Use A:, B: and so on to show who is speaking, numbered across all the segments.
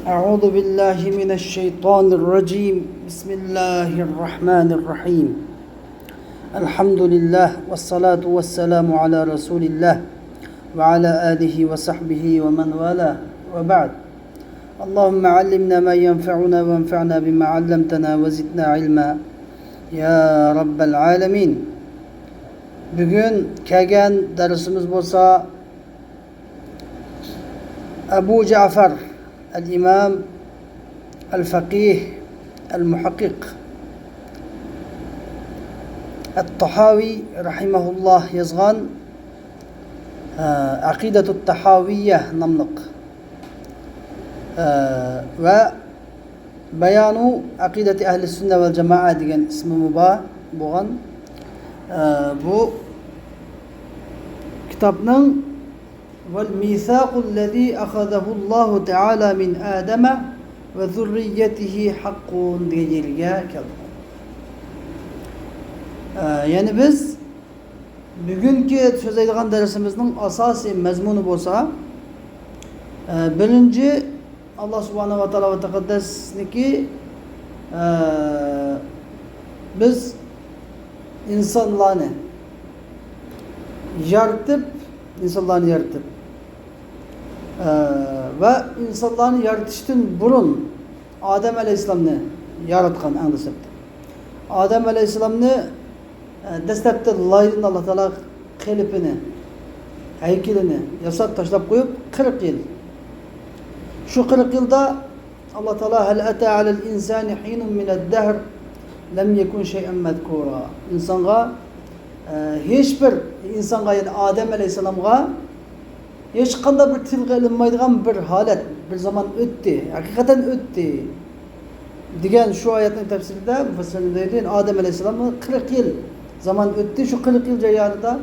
A: أعوذ بالله من الشيطان الرجيم بسم الله الرحمن الرحيم الحمد لله والصلاة والسلام على رسول الله وعلى آله وصحبه ومن والاه وبعد اللهم علمنا ما ينفعنا وانفعنا بما علمتنا وزدنا علما يا رب العالمين. Bugün kelgan dersimiz bolsa Abu Ja'far el-İmam el-Fakih el-Muhakkik el-Tahavi rahimahullah yazgan Aqidetut Tahawiyye namlıq ve Bayanu Aqideti Ehli Sünne vel Cema'a degan ismi bo'lgan bu kitapның وَالْمِيثَاقُ الَّذ۪ي أَخَذَهُ اللّٰهُ تَعَالَى مِنْ آدَمَ وَذُرِّيَّتِهِ حَقٌّ diyeceğilige keldi. Yani biz bugünkü söz edilen dersimizin asasi mezmunu bolsa birinci Allah subhanahu wa ta'ala ve taqaddasniki biz insanlarını yaratıp ve insanlarını yaratıştan burun Adem Aleyhisselam'ını yaratkan anlasıptı. Adem Aleyhisselam'ını destepte laydın Allah Teala kelipini, heykelini yasap taşlap koyup 40 yıl. Şu 40 yılda Allah Teala hel ata alel insani hinun mined dehr lem yekun şey'en medkura. İnsana hiçbir insanga yani Adem Aleyhisselam'a hiç qanday bir tilga ilinmaydigan bir holat, bir zaman o'tdi, haqiqatan o'tdi degan şu oyatning tafsirida mufassirlar deydi, Adem Aleyhisselam'a 40 yıl zaman o'tdi. Şu 40 yıl jarayonida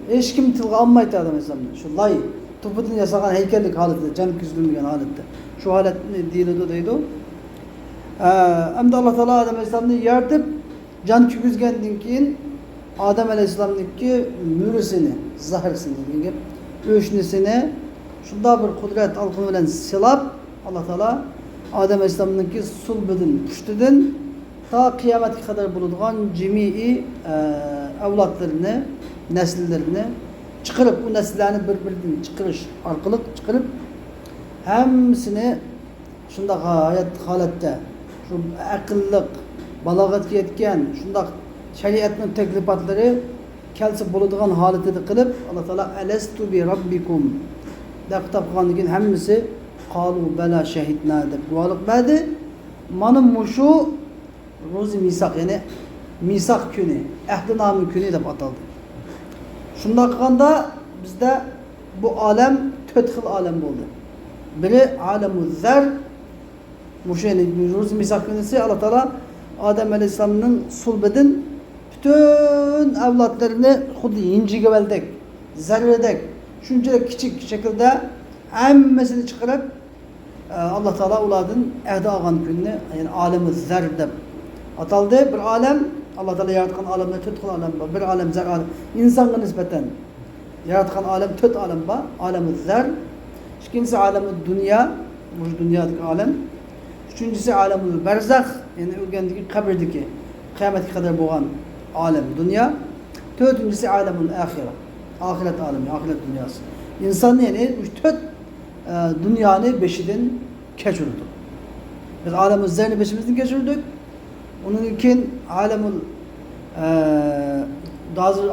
A: hech kim tilga olmaydi Adem Aleyhisselamni. Şu lay to'pidan yasagan haykallik holatida, jon kuzilmagan holatda. Şu holatni deydi. Hamda Allah Taala Adem Aleyhisselamni yaratib, jon kuzgandan keyin Adem Aleyhisselam'daki mürisini, zahirsini degan o'shnisini shunda bir qudrat alqimi bilan silab Allah Taala Adem Aleyhisselam'daki sulbidan, pushtidan ta qiyomatga qadar bo'ladigan jami'i avlodlarini, nasllarni chiqarib, u nasllarni bir-biridan chiqarish orqali chiqarib hammasini shunda holatda shu aqlliq, balog'atga yetgan shunda şeriatning taklifatlari kelsa bo'ladigan holatida qilib Allah Taala alastu bi robbikum deb kitap qilgandan keyin hammasi qalu bala shahidna deb guvohlik berdi. Mana mushu ro'zi misoq, ya'ni misoq kuni, ahdinomi kuni deb ataldi. Shunda qilganda bizda bu olam 4 xil olam bo'ldi. Biri alamuz zar, mushu ro'zi misoq kunisi Allah Taala Adem Aleyhisselam'ın sulbidan bütün avlodlarini xuddi injiga baldek, zarradek, shunchalik kichik shaklda hammasini chiqarib Allah Taala ulardan ahd olgan kunni, ya'ni olami zar deb ataldi. Bir olam Allah Taala yaratgan olamda 4 xil olam bor. Bir olam zar olam, insonga nisbatan yaratgan olam 4 olam bor. Olami zar, ikkinchisi olami dunyo, bu dunyodagi olam. Üçüncüsü alemul berzah, yani o'lgandagi qabrdagi qiyomatga qadar bo'lgan olam dünya. Dördüncüsü alemul ahire, ahiret alemi, ahiret dünyası. İnsan yani bu 4 dünyanın beşinden keçirdik. Biz alemul zerni beşimizden keçirdik. Onun için alemul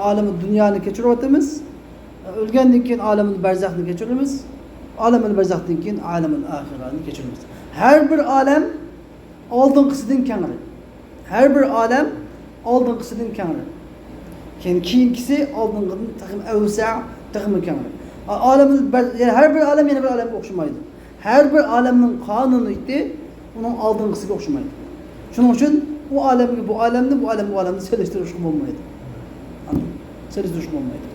A: alemul dünyanı keçiriyotimiz. O'lgandan keyin alemul berzahni keçiramiz. Alemul berzahdan keyin alemul ahirani keçiramiz. Her bir alem oldinqisidan kengri. Her bir alem oldinqisidan kengri. Keyingisi oldinqidan taxim avsa, taxim kengri. Yani her bir alem yeni bir alemga o'xshamaydi. Her bir alemning qonuniyati uning oldinqisiga o'xshamaydi. Shuning uchun u alemga bu alemni selishtirish bo'lmaydi. Selishtirish bo'lmaydi.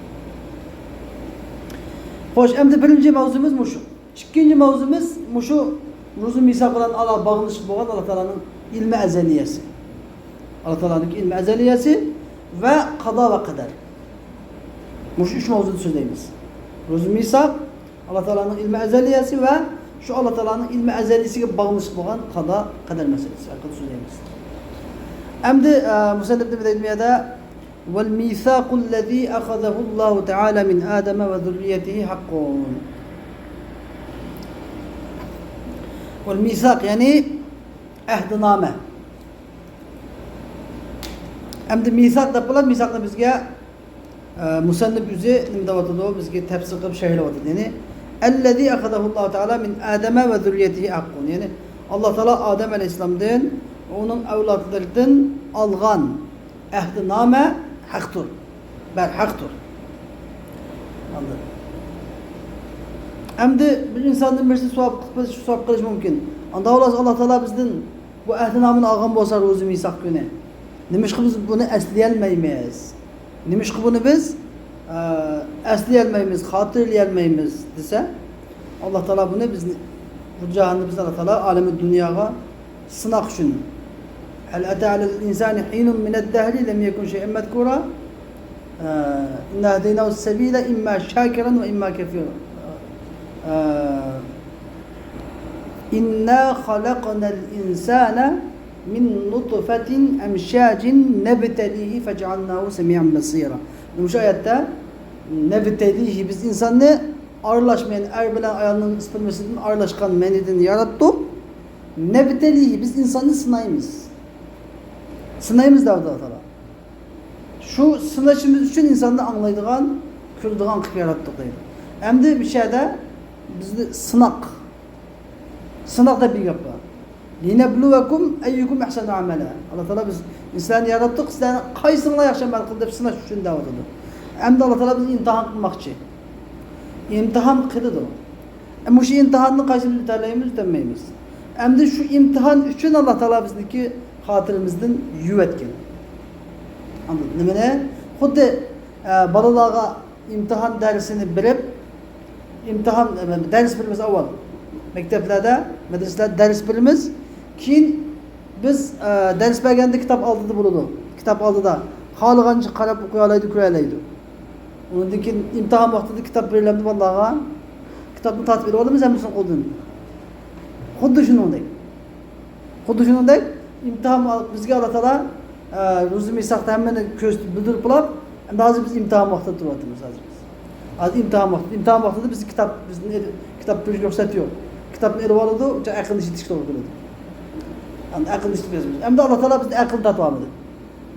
A: Xo'sh, endi birinchi mavzumuz mushu. İkinci mavzumuz mushu ro'zi misoq bilan bog'liq bo'lgan Allah Taolaning ilmi azaliyasi. Allah Taolaning ilmi azaliyasi ve qado ve qadar. Bu üç mavzuda so'zlaymiz. Ro'zi misoq, Allah Taolaning ilmi azaliyasi ve Şu Allah Teala'nın ilmi ezelisiga bağlışık olan kader meselesi. Hakkında söyleyemiz. Hem de Musannif ibn Teymiye'de vel mithaqul lezî akhadahullahu Teala min Adem ve zürriyetihi hakkun. Vel mithaq yani ahdname. Hem de mithaq da bulan mithaq da bizge Musannif yüzü nimdavatıdı bizge tefsir kılıp şehirlevatıdı. Yani ellezî akhadahullahu Teala min Adem ve zürriyetihi hakkun. Yani Allah Teala Adem Aleyhisselam'dan onun evlatlarından algan ahdname haktır. Haktır. Anladın? Hem de bir insanın birisi suap kılış mümkün. Anda olası Allah Teala bizden bu ahdnamını algan bolsa ruzu misak günü. Nimiş ki biz bunu esleyelmeyimiz. Nimiş ki bunu biz esleyelmeyimiz, hatırlayelmeyimiz dese Allah Teala bunu biz bu cahannı biz Allah Teala alemi dünyaya sınak için. Hel ete alel insani hinun mined dehri lem yekun şey'en medkura. İnna hedeynahu sebile imma şakiran ve imma kefira. İnna halaknal insana min nutfetin emşacin nebtelihi fecealnahu semi'an basira. Bu ayette nebtelihi biz insanı ağırlaşmayan bilen ayağının ısırmasından ağırlaşkan meniden yarattık. Nebtelihi biz insanı sınayımız. Sınayımız da Allah Teala. Şu sınayışımız için insanı anlaydığan, kürdüğün kıp yarattık deydi. Hem de bir şeyde bizde sınak. Sınak da bir yapı. Linebluvekum eyyukum ihsanu amela. Allah Teala biz insanı yarattık, sizden kaysınla yaşamak kıldı, sınaş için davet ediyor. Hem de Allah Teala bizi imtihan kılmak için. İmtihan kılıdı. Ama şu imtihanını kaysını mütealeyimiz demeyimiz. Hem de şu imtihan için Allah Teala bizdeki hatırımızdan yüvetken. Anladın mı? Xuddi balalarga imtihan dersini berip imtihan ders bilimiz avval maktablarda, medreselerde ders bilimiz keyin biz ders berganda kitap aldıda bo'ladi. Kitap aldıda xoligancha qarab o'qiy oladi, ko'ra oladi. Undan keyin imtihan vaqtida kitap beriladi balalarga. Kitapni tatib berib olamiz hammasini qo'ldan. Xuddi shuningdek. Xuddi shuningdek imtihan bizga Allah Taala ruzi misaqda hammani ko'z bildirib qo'yib, endi hozir biz imtihan vaqtida turyapmiz hozir. Hozir imtihan vaqtida biz kitap bir ruxsat yo'q. Kitapni elib oladi, o'sha aqlni yetishga to'g'ri keladi. Endi aqlni yetishtiramiz. Endi Allah Taala bizni aql tatib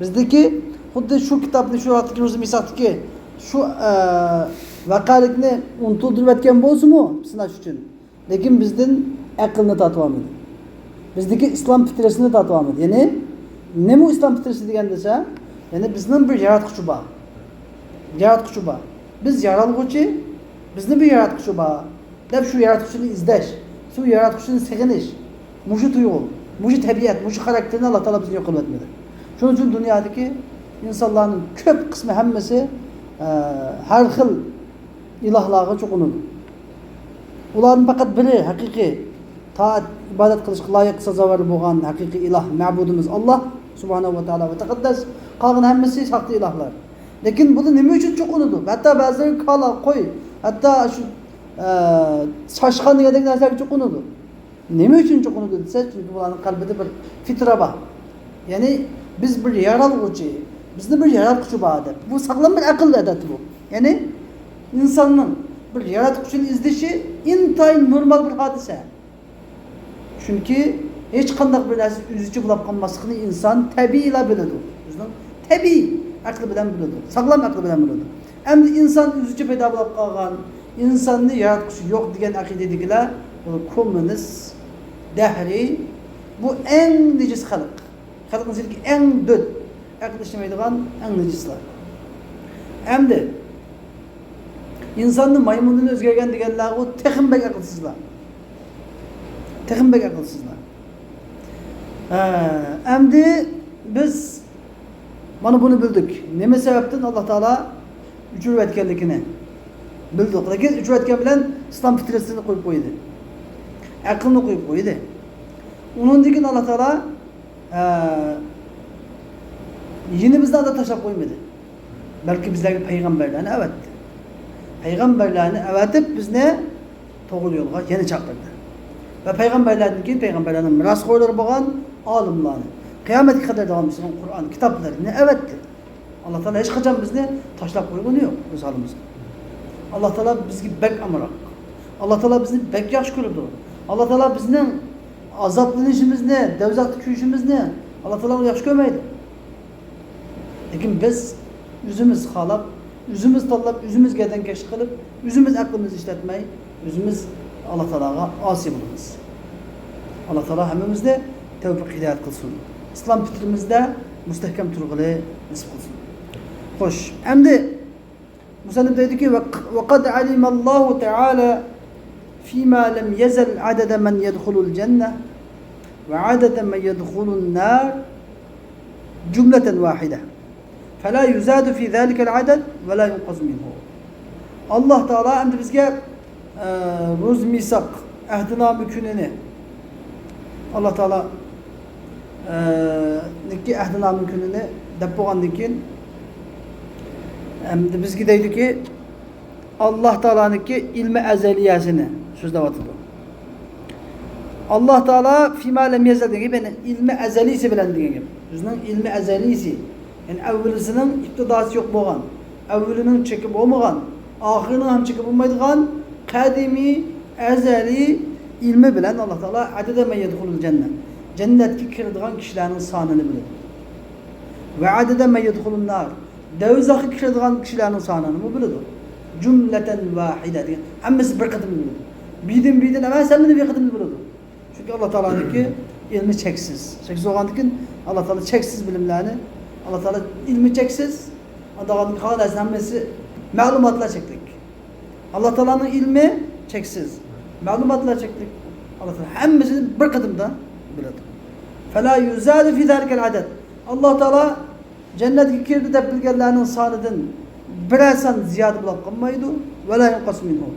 A: bizdeki xuddi shu kitapni shu vaqtdagi ruzi misaqdagi shu vaqalikni unuttirib o'tgan bo'lsa-mu, sinash uchun. Lekin bizdan aqlni tatib olmadi. Bizdeki İslam fitrasini tatib olmadi. Ya'ni nima İslam fitrasi degan desa, ya'ni bizning bir yaratquchi bor. Yaratquchi bor. Biz yaralg'uchi, bizning bir yaratquchi bor. Deb shu yaratquchini izlash, shu yaratquchini sig'inish, mushu tuyg'u, mushu tabiat, mushu xarakterni Allah Taala bizga yo'q qilib o'tmadi. Shuning uchun dunyodagi insonlarning ko'p qismi hammasi har xil ilohlarga cho'qinadi. Ularning faqat biri haqiqiy taat ibodat qilishga loyiq sazovor bo'lgan haqiqiy iloh ma'budimiz Alloh subhanahu va taolo va taqaddas. Qolgan hammasi saxta ilohlar. Lekin buni nima uchun cho'qinadi? Hatto ba'zilari kola, qo'y, hatto shu shoshqan degan narsaga cho'qinadi. Nima uchun cho'qinadi desa, chunki ularning qalbida bir fitra bor. Ya'ni biz bir yaralg'uchi, bizni bir yaratquchi bor deb. Bu sog'lom bir aql adati bu. Ya'ni insonning bir yaratquchini izlashi intayin normal bir hodisa. Chunki hech qanday bir narsa o'zicha bo'lib qolmasligini inson tabiiyla biladi. O'zining tabiiy aqli bilan biladi. Sog'lom aqli bilan biladi. Endi inson o'zicha paydo bo'lib qolgan, insonni yaratquchi yo'q degan aqidadagilar bu kommunist, dahri, bu eng nejis xalq. Xalqning ichidagi eng dod, aql ishlamaydigan eng nejislar. Endi insonni maymundan o'zgargan deganlar u texmbek aqlsizlar. Texmbek aqlsizlar. Endi biz mana buni bildik. Nima sababdan Alloh taolo uchirib o'tganligini bildik. Lekin uchirib o'tgan bilan islom fitrasini qo'yib qo'ydi. Aqlni qo'yib qo'ydi. Undan keyin Alloh taolo yeni bizdan da tashlab qo'ymadi. Balki bizlarga payg'ambarlarni avatdi. Payg'ambarlarni avatib bizni to'g'ri yo'lga yana chaqirdi. ve peygamberlerden keyin peygamberlerin mirasxo'rlari bo'lgan olimlarni qiyomatga qadar davom etgan Qur'on kitoblarini evetdi. Allah Teala hech qachon bizni tashlab qo'ygani yo'q o'z holimizga. Allah Teala bizga bek amroq. Allah Teala bizni bek yaxshi ko'radi. Allah Teala bizning azoblanishimizni, do'zaxda kuyishimizni Allah Teala yaxshi ko'rmaydi. Lekin biz o'zimiz xalab, o'zimiz tanlab, o'zimiz gadankash qilib, o'zimiz aqlimizni ishlatmay, o'zimiz Allah Teala'ga asi bo'lamiz. Allah Teala hammamizni tavfiq hidoyat qilsin. İslam fikrimizde müstehkem turg'ili nasib qilsin. Xo'sh, endi musannif deydiki ve kad alimallahu Teala fima lam yazal adada man yadkhulul cennet ve adada man yadkhulun nar cümleten vahide. Fela yuzadu fi zalikel adad ve la yunqaz minhu. Allah Teala endi bizga ruz misak ahdinamı gününü Allah Teala niki ahdinamı gününü deb bo'lgandan keyin endi bizga deydiki Allah Teala'niki ilmi azaliyasini so'zlayotdi. Allah Teala fima lam yazal degan gap, ilmi azalisi bilan degan gap. Bizning ilmi azalisi, yani avvalisining ibtidosi yo'q bo'lgan, avvalining chekib bo'lmagan, oxirining ham chekib bo'lmaydigan qadimiy azali ilmi bilan Allah Teala adada man yadkhulul cennet. Cennetga kiradigan kishilarning sonini biladi. Va adada man yadkhulun nar. Do'zaxga kiradigan kishilarning sonini biladi. Jumlatan vahida degan. Hammasi bir qatim biladi. Bidin emas, hammani bir qatim biladi. Çünkü Allah Teala'nınki ilmi cheksiz. Cheksiz bo'lgandan keyin Allah Teala cheksiz bilimlarni, Allah Teala ilmi cheksiz, adamın xolos hammasi ma'lumotlar cheklik. Allah Teala'nın ilmi cheksiz. Ma'lumotlar cheklik. Allah Teala hammasini bir qatimda biladi. Fela yuzadu fi zalikel adad. Allah Teala cennetga kirdi deb bilganlarning sonidan birasan ziyoda bo'lib qolmaydi. Va la yunqas minhu.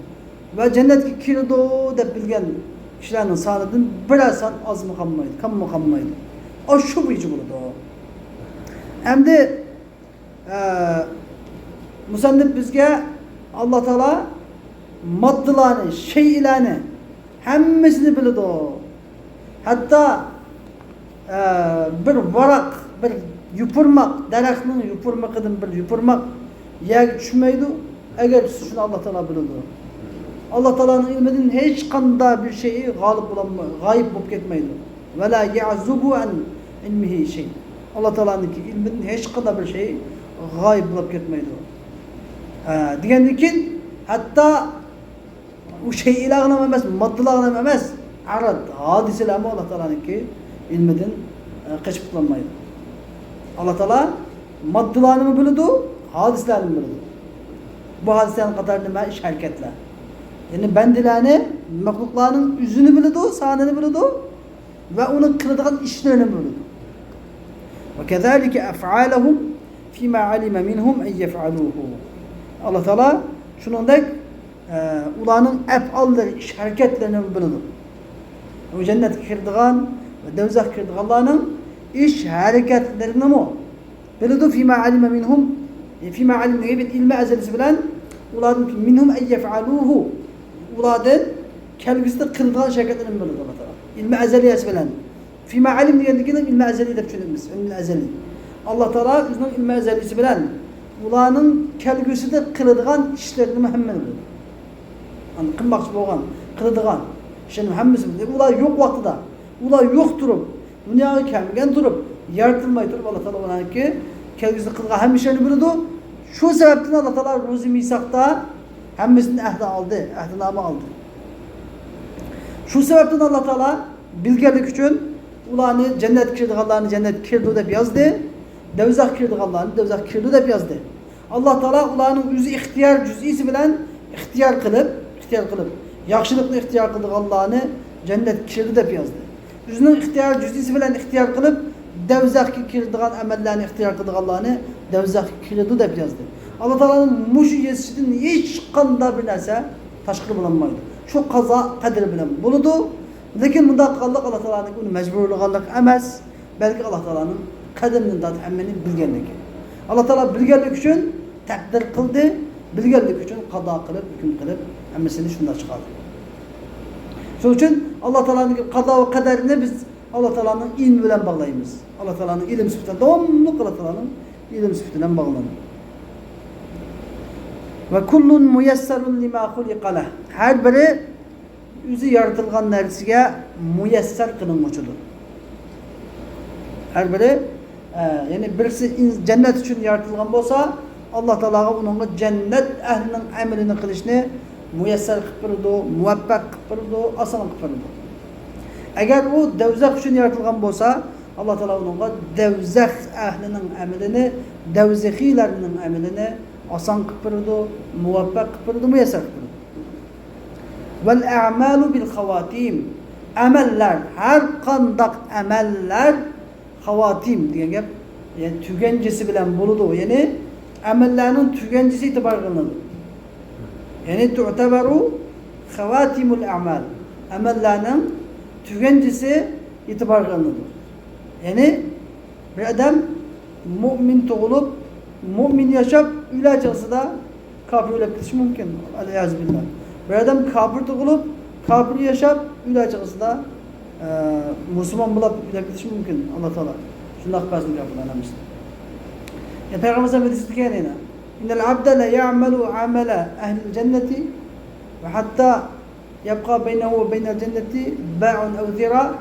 A: Va cennetga kirdi deb bilgan kishilarning sonidan birasan ozmi qolmaydi, kammi qolmaydi. O shu bo'yicha bo'ladi. Endi musannif bizga Allah Teala moddalarni, shaylarni hammasini biladi. Hatta bir varaq, bir yupurmaq, daraxtning yupurmaqidan bir yupurmaq yerga tushmaydi. Agar shuni Allah Teala biladi. Allah Teala'nın ilminden hiç qanday bir şeyi g'oyib bo'lib ketmaydi. Va la ya'zubu an ilmihi shay. Allah Teala'nın ilminden hiç qanday bir şey g'oyib bo'lib ketmaydi. Degandan keyin hatta o şeylarni emas, moddalarni emas, arad, hodisalarni Allah Teala'nın ilminden qochib qolmaydi. Allah Teala moddalarni biladi, hodisalarni biladi. Bu hodisalarning qatori nima? Ish harakatlar. Yani bendilerini, mahluklarının yüzünü biladi, sanını biladi ve onun kıldığı işlerini biladi. Ve kezalike ef'alehum fîmâ alime minhum en yef'alûhû. Allah Teala şunundak ulanın ef'alları, iş hareketlerini biladi. O cennet kırdığan ve devzak kırdığanların iş hareketlerini mi biladi? Fîmâ alime minhum, fîmâ alime gibi ilmi ezelisi bilen ulanın minhum en yef'alûhû. Uladın kelgüsünde kıldığı şirketlerin biladi Allah Teala. İlmi ezeliyesi bilen. Fîmâ alim diyendikinin ilmi ezeli de düşünülmüş. İlmi ezeli. Allah Teala üzerinin ilmi ezelisi bilen ulanın kelgüsünde kıldığı işlerini hemen biladi. Yani kılmakçı boğan, kıldığı işlerini hemen biladi. Ulan yok vaxtıda, ulan yok durup, dünyaya kelmegen durup, yaratılmayı durup Allah Teala ona ki kelgüsünde kıldığı hem işlerini biladi. Şu sebepten Allah Teala ruzi misakta hammasini ahdinoma aldı. Şu sebepten Allah Teala bilgelik uchun ularni jannatga kirdiganlarni jannatga kirdi deb yozdi, do'zaxga kirdiganlarni do'zaxga kirdi deb yozdi. Allah Teala ularning o'zi ixtiyor juz'isi bilan ixtiyor qilib, yaxshilikni ixtiyor qildiganlarni jannatga kirdi deb yozdi. O'zining ixtiyor juz'isi bilan ixtiyor qilib, do'zaxga kirdigan amallarni ixtiyor qildiganlarni do'zaxga kirdi deb yozdi. Allah Teala'nın muşu yetiştiğinin hiç qanday bir narsa tashqari bo'lanmaydi. Şu qazo qadri bilan bo'ladi. Lekin bunda qilganlik Allah Teala'nın uni majburlaganlik emas, balki Allah Teala'nın qadrining zot hammani bilganligi. Allah Teala bilganlik uchun taqdir qildi, bilganlik uchun qado qilib, hukm qilib, hammasini shunday chiqardi. Şunun için Allah Teala'nın kaza ve kaderini biz Allah Teala'nın ilmi bilen bağlayımız. Allah Teala'nın ilim sıfatına devamlı Allah Teala'nın ilim sıfatına bağlanır. Ve kullun muyesserun lima khuliqa leh. Her biri yüzü yaratılgan nersige muyesser kılınmışıdır. Her biri yani birisi cennet için yaratılgan olsa Allah Teala'ga bunun cennet ehlinin amelini kılışını muyesser kıpırdı, muvaffak kıpırdı, asan kıpırdı. Eğer o devzak için yaratılgan olsa Allah Teala onun devzak ehlinin amelini, devzekilerinin amelini asan kıpırdı, muvaffak kıpırdı, muyesser kıpırdı. Vel a'malu bil havatim. Ameller, her kandak ameller havatim diyen gap. Yani tügencesi bilen buludu. Yani amellerinin tügencesi itibar kılınır. Yani tu'teberu havatimul a'mal. Amellerinin tügencesi itibar kılınır. Yani bir adam mümin doğulup, mümin yaşap, üle çıksa da kafir öyle gitişi mümkün. Aleyhazbillah. Bir adam kafir doğulup, kafir yaşap, üle çıksa da Müslüman bulup üle gitişi mümkün. Allah Teala. Şunu akbarsın kafirler anlamıştır. Ya Peygamber Efendimiz diyor ki İnnel abde le ya'melu amela ehlil cenneti ve hatta yabqa beynehu ve beynel cenneti ba'un ev zira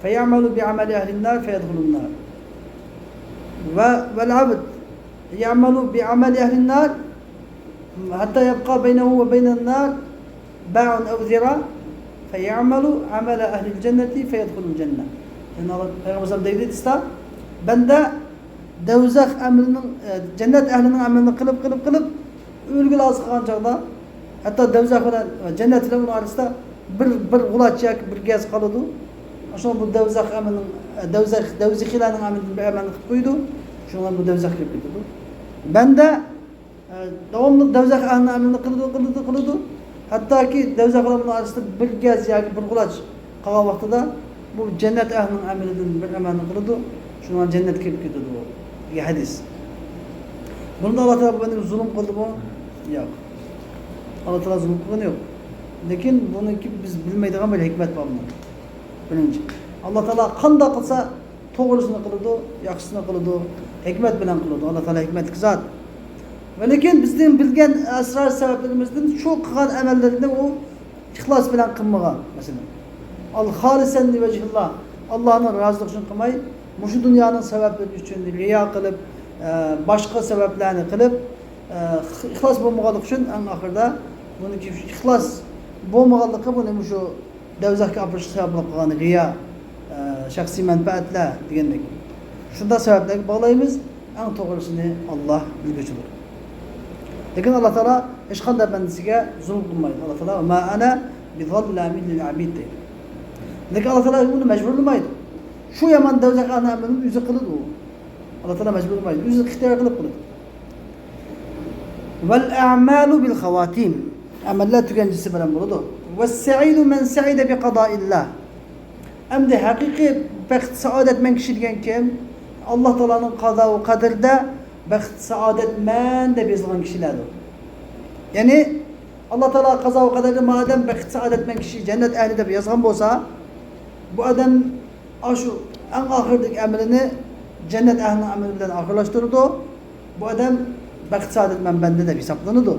A: feya'melu bi'ameli ehlin nar feyedhulun nar. Vel abd ya'melu bi'ameli ehlin nar hatta yabqa beynehu ve beynel nar ba'un ev zira feya'melu amela ehlil cenneti feyedhulun cennet. Yani Allah Peygamber Efendimiz dedi ki ben de devzak emrinin, cennet ehlinin emrini kılıp ülgül az kalan çağda hatta devzak olan cennet ile bunun arasında bir kulaçyak, bir gez kalıdı. Şuna bu devzak emrinin, devzikilerin emrinin bir emrini kıydı. Şuna bu devzak yapıyordu. Ben de devamlı devzak ehlinin emrini kılıdı. Hatta ki devzak olan bunun arasında bir gez yani bir kulaç kalan vakti da bu cennet ehlinin emrinin bir emrini kılıdı. Şuna cennet yapıyordu. Bir hadis. Bunda Allah Teala benim zulüm kıldı mı? Yok. Allah Teala zulüm kıldı yok. Lakin bunu ki biz bilmeydiğimiz bir hikmet var bunun. Birinci. Allah Teala kanda kılsa doğrusunu kıldı, yaxşısını kıldı, hikmet bilen kıldı. Allah Teala hikmetli zat. Ve lakin bizden bilgen esrar sebeplerimizden çok kılan emellerinde o ihlas bilen kılmağa mesela. Al-halisen li vecihillah. Allah'ın razılık için kılmayı şu dünyanın sebepleri için riya kılıp, başka sebeplerini kılıp, ihlas bulmağalık için en ahırda bunu ki ihlas bulmağalıkı bunu şu devzaki apışık sebeplik riya, şahsi menfaatle diyendik. Şunda sebepleri bağlayımız en doğrusunu Allah bilgecidir. Lakin Allah Teala eşkan da bendisine zulüm kılmaydı. Allah Teala ma ana bi zallamin lil abid deydi. Lakin Allah Teala bunu mecburlamaydı. Şu yaman devzak anamının yüzü kılıdı o. Allah Teala mecbur olmaydı. Yüzü ihtiyar kılıp kılıdı. Vel a'malu bil havatim. Ameller tükencisi bilen buludu. Ve sa'idu men sa'ide bi qadaillah. Hem de hakiki bext saadet men kişi diyen kim? Allah Teala'nın kaza ve kaderde bext saadet men de bizden kişilerdir. Yani Allah Teala kaza ve kaderde madem bext saadet men kişi cennet ehli de bir yazgan olsa bu adam şu en ahırdaki emrini cennet ehlinin emrinden ahırlaştırdı. Bu adam bext saadet men bende de bir hesaplanırdı.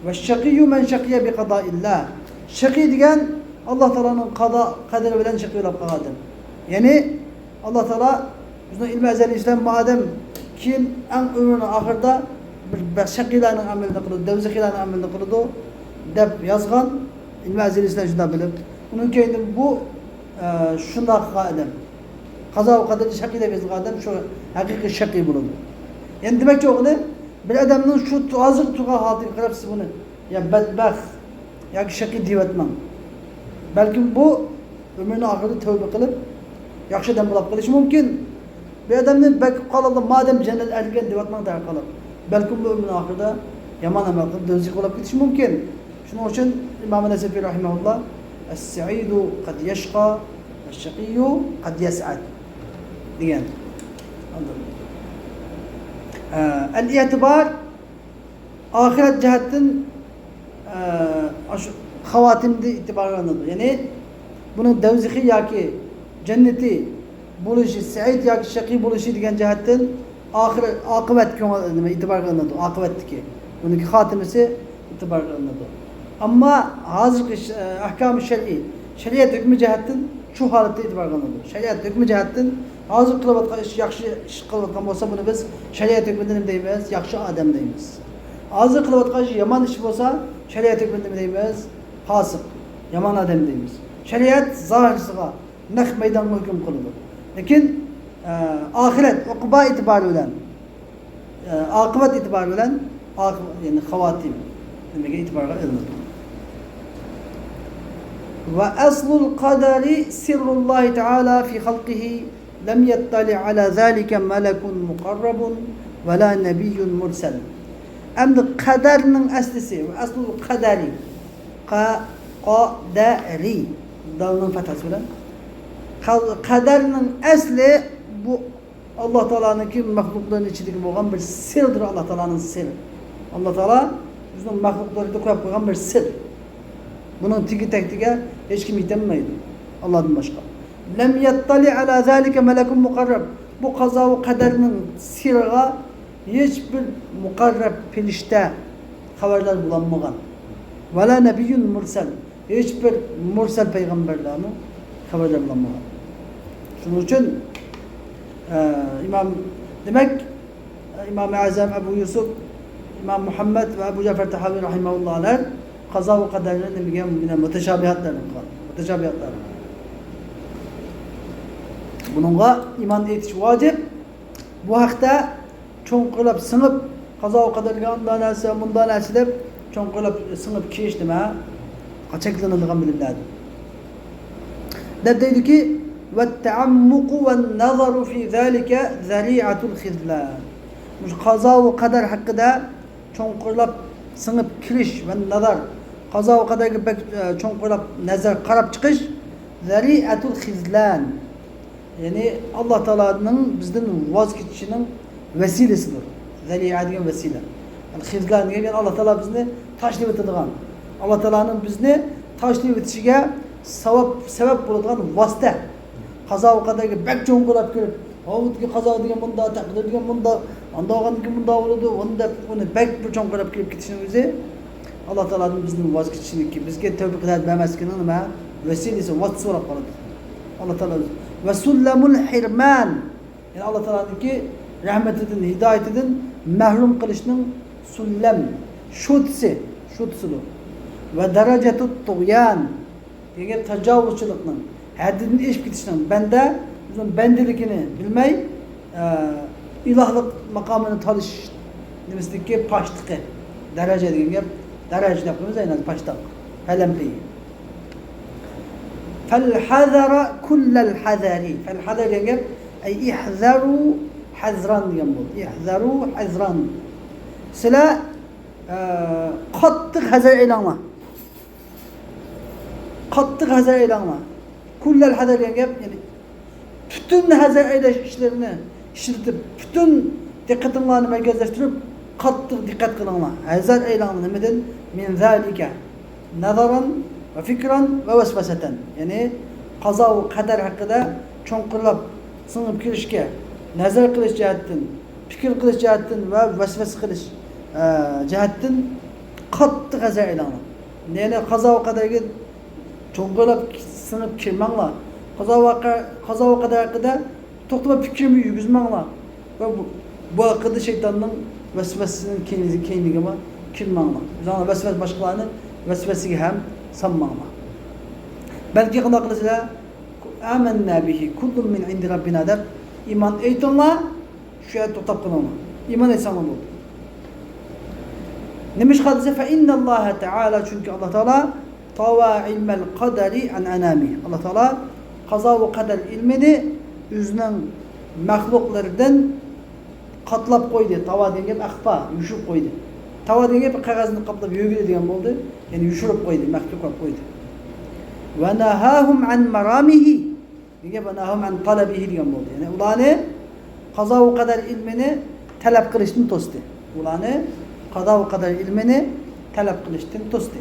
A: Ve şakiyyu men şakiye bi qadaillah. Şaki diyen Allah Teala'nın kaderi bilen şaki olap kalan. Yani Allah Teala bizden ilmi ezeli işlem madem kim en ömrünün ahırda bir şakilerin amelini kıldı, devzikilerin amelini kıldı dep yazgan ilmi ezeli işlem şunda bilip bunun kendim bu şunda kaidem kaza ve kaderi şakile bezli adam şu hakiki şaki bulundu. Yani demek ki o ne? Bir adamın şu hazır tuğa hatı kırapsı bunu ya bedbaht ya ki şaki divetmem. Belki bu ömrünü ahırda tövbe kılıp yaxşı adam bulap kılışı mümkün. Bir adamın belki kalalım madem cennet erken divetmem daha kalıp. Belki bu ömrünü ahırda yaman amel kılıp dözük olap kılışı mümkün. Şunun için İmam-ı Nesefi rahimahullah Es-sa'idu kad yeşqa Es-şakiyyu kad yes'ad diyen. El-i'tibar ahiret cihetten havatimde itibarlanır. Yani bunun devzihi yoki cenneti bo'lishi, said yoki shaqiy bo'lishi degan jihatdan oxiri oqibatga nima e'tibor qilinadi, oqibatniki. Buniki xotimasi e'tibor qilinadi. Ammo hozirgi ahkom shar'iy, shariat hukmi jihatdan shu holatda e'tibor qilinadi. Shariat hukmi jihatdan hozir qilayotgan ish yaxshi ish qilayotgan bo'lsa, buni biz shariat hukmida nima deymiz? Yaxshi odam deymiz. Hozir qilayotgan ish yomon ish bo'lsa, shariat hukmida nima deymiz? Fosiq, yomon odam deymiz. Shariat zohirsiga naq maydonga hukm qiladi. Lekin oxirat uquba e'tibori bilan, oqibat e'tibori bilan, ya'ni xavotim nimaga e'tibor qilinadi. Va aslul qadari sirrullohi taala fi xalqihi lam yattali ala zalika malakun muqarrabun va la nabiyyun mursal. Endi qadarning aslisi, aslul qadari qadari dalning fathasi bilan qadarning asli bu Allah Teala'nınki mahlukların içindeki bo'lgan bir sirdir. Allah Teala'nın siri. Allah Teala bizning mahluklarida qo'yib qo'ygan bir sir. Bunun tigi taktiga hech kim yetenmaydi Allohdan boshqa. Lam yattali ala zalika malakun muqarrab. Bu qazo va qadarning siriga hech bir muqarrab perishta xabarlar bulanmagan. Vala nabiyyun mursal. Hech bir mursal payg'ambarlarning xabarlar bulanmagan. Shuning uchun demek İmam-ı Azam Ebu Yusuf, İmam Muhammed ve Ebu Cafer Tahavi rahimahullahlar kaza ve kaderlerine bilgen müteşabihatlarını kılar. Müteşabihatlarını. Bununla iman etiş vacip. Bu hakta çoğunqılap sınıp kaza ve kaderlerine ondan else, bundan else de çoğunqılap sınıp kişdime kaçaklanıldığın bilimlerdir. Deydi ki وَالتَّعَمُّقُ وَالنَّظَرُ فِي ذَٰلِكَ ذَرِيعَةُ الْخِذْلَانِ. Kaza ve kader hakkında çoğunqırlap sınıp kiriş ve nazar, kaza ve kader gibi çoğunqırlap nazar karab çıkış zari'atul khizlan. Yani Allah Teala'nın bizden vazgeçişinin vesilesidir. Zari'a degan vesile. Yani khizlan degan Allah Teala bizni taşlayıp etadigan. Allah Teala'nın bizni taşlayıp etişige sebep bo'ladigan vasita. Qazo va qadarga bak cho'nqilab kirib, "Hovudga qazo degan bunda, taqdir degan bunda, andog'aniki bunda bo'ladi", unda uni bak bir cho'nqilab kirib ketishning o'zi Alloh taolaning bizning voz kechishiniki, bizga tavba qiladi bermasligini nima? Vasilasi, vaqt so'rab qoladi. Alloh taolo va sullamul hirman. Yani Alloh taolaniki rahmatidan, hidoyatidan mahrum qilishning sullam, sho'tisidir. Va darajatut tug'yan degan tajovuzchilikning, haddini eshib ketishning, banda o'zining bandiligini bilmay, ilohlik maqomini tolish nimasidagi pashtiqi, daraja degan gap, daraja deb qo'yamiz, aynan pashtiq, palampi. Fal hazara kullal hazari. Fal hazar degan gap ay ihzaru hazran degan bo'ldi. Ihzaru hazran. Sizlar qattiq hazar eylanglar. Qattiq hazar eylanglar. Kullal hazar degan gap, ya'ni bütün hazar eylash ishlarini ishlatib, bütün diqqatinglarni markazlashtirib, qattiq diqqat qilinglar. Hazar eylanglar nimadan? Min zalika nazaran va fikran va vasvasatan. Ya'ni qazo va qadar haqida cho'nqirlab singib kirishga, nazar qilish jihatdan, fikr qilish jihatdan va vasvasa qilish jihatdan qattiq hazar eylanglar. Ya'ni qazo va qadarga cho'nqirlab singib kirmanglar. Qazo va qadar haqida to'xtab fikrni yurgizmanglar. Va bu haqida shaytonning vasvasasining keyniga kirmanglar. O'zinglar vasvas boshqalarni vasvasiga ham sanmanglar. Balki qanday qilasizlar? Amanna bihi kullun min indi robbina deb iymon aytinglar, shu yerda to'xtab qolinglar. Iymon aytsanglar bo'ldi. Nima ish qilsa fa innalloha ta'ala, chunki Alloh taolo tawa ilmal qadari an anami. Alloh taolo qazo va qadar ilmini o'zining maxluqlaridan qatlab qo'ydi. Tawa degan axfa, yushib qo'ydi. Tawa degan qog'ozni qaplab yo'g'ili degan bo'ldi. Ya'ni yushirib qo'ydi, maxluq qilib qo'ydi. Va nahahum an maramihi. Degan va nahahum an talabihi degan bo'ldi. Ya'ni ularni qazo va qadar ilmini talab qilishdan to'sdi. Ularni qazo va qadar ilmini talab qilishdan to'sdi.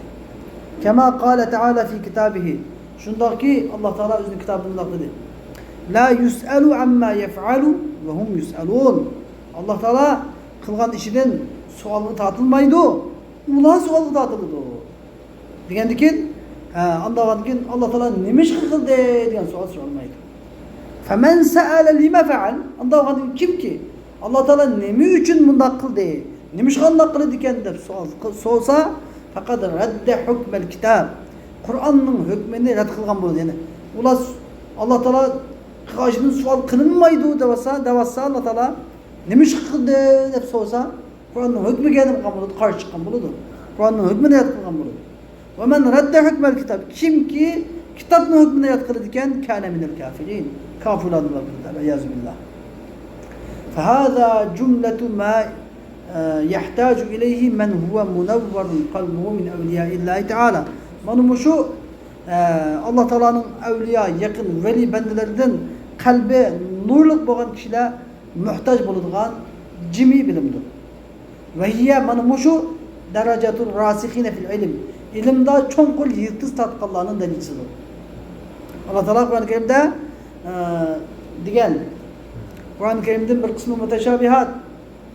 A: Kama qala ta'ala fi kitabihi. Şundaki Allah Teala özünün kitabında dedi. La yus'alu amma yef'alu ve hum yus'alun. Allah Teala kılgan işiden sualı tatılmaydı. Ulan sualı tatıldı. Degendikin, andagandikin Allah Teala nemiş kıldı degen sual sorulmaydı. Femen sa'ale lima fe'al. Andagandikin kim ki? Allah Teala nemi üçün bunda kıldı? Nemiş kıldı kıldı diken dep sual sorsa fakat redde hukmel kitab. Kur'an'ın hükmini red kılgan buldu yani. Ulan Allah Teala karşının sual kılınmaydı devasa Allah Teala nemiş kıldı dep sorsa Kur'an'ın hükmü gelip kalmadı, karşı çıkan buludu. Kur'an'ın hükmünü yatkılgan buludu. Ve men redde hükmel kitap. Kim ki kitabın hükmüne yatkılı diken kâne minel kafirin. Kafir adına bulunlar. Eyyâzubillah. Fehâzâ cümletu mâ yahtâcu ileyhi men huve munevverun kalbuhu min evliyâillâhi teâlâ. Manımı şu Allah Teala'nın evliya, yakın, veli bendelerinden kalbe nurluk boğan kişiler muhtaç bulunduğun cimi bilimdir. Ve hiye manımı şu derecetul rasihine fil ilim. İlimde çoğun yıldız tatkallarının delilsidir. Allah Teala Kur'an-ı Kerim'de diyen Kur'an-ı Kerim'den bir kısmı müteşabihat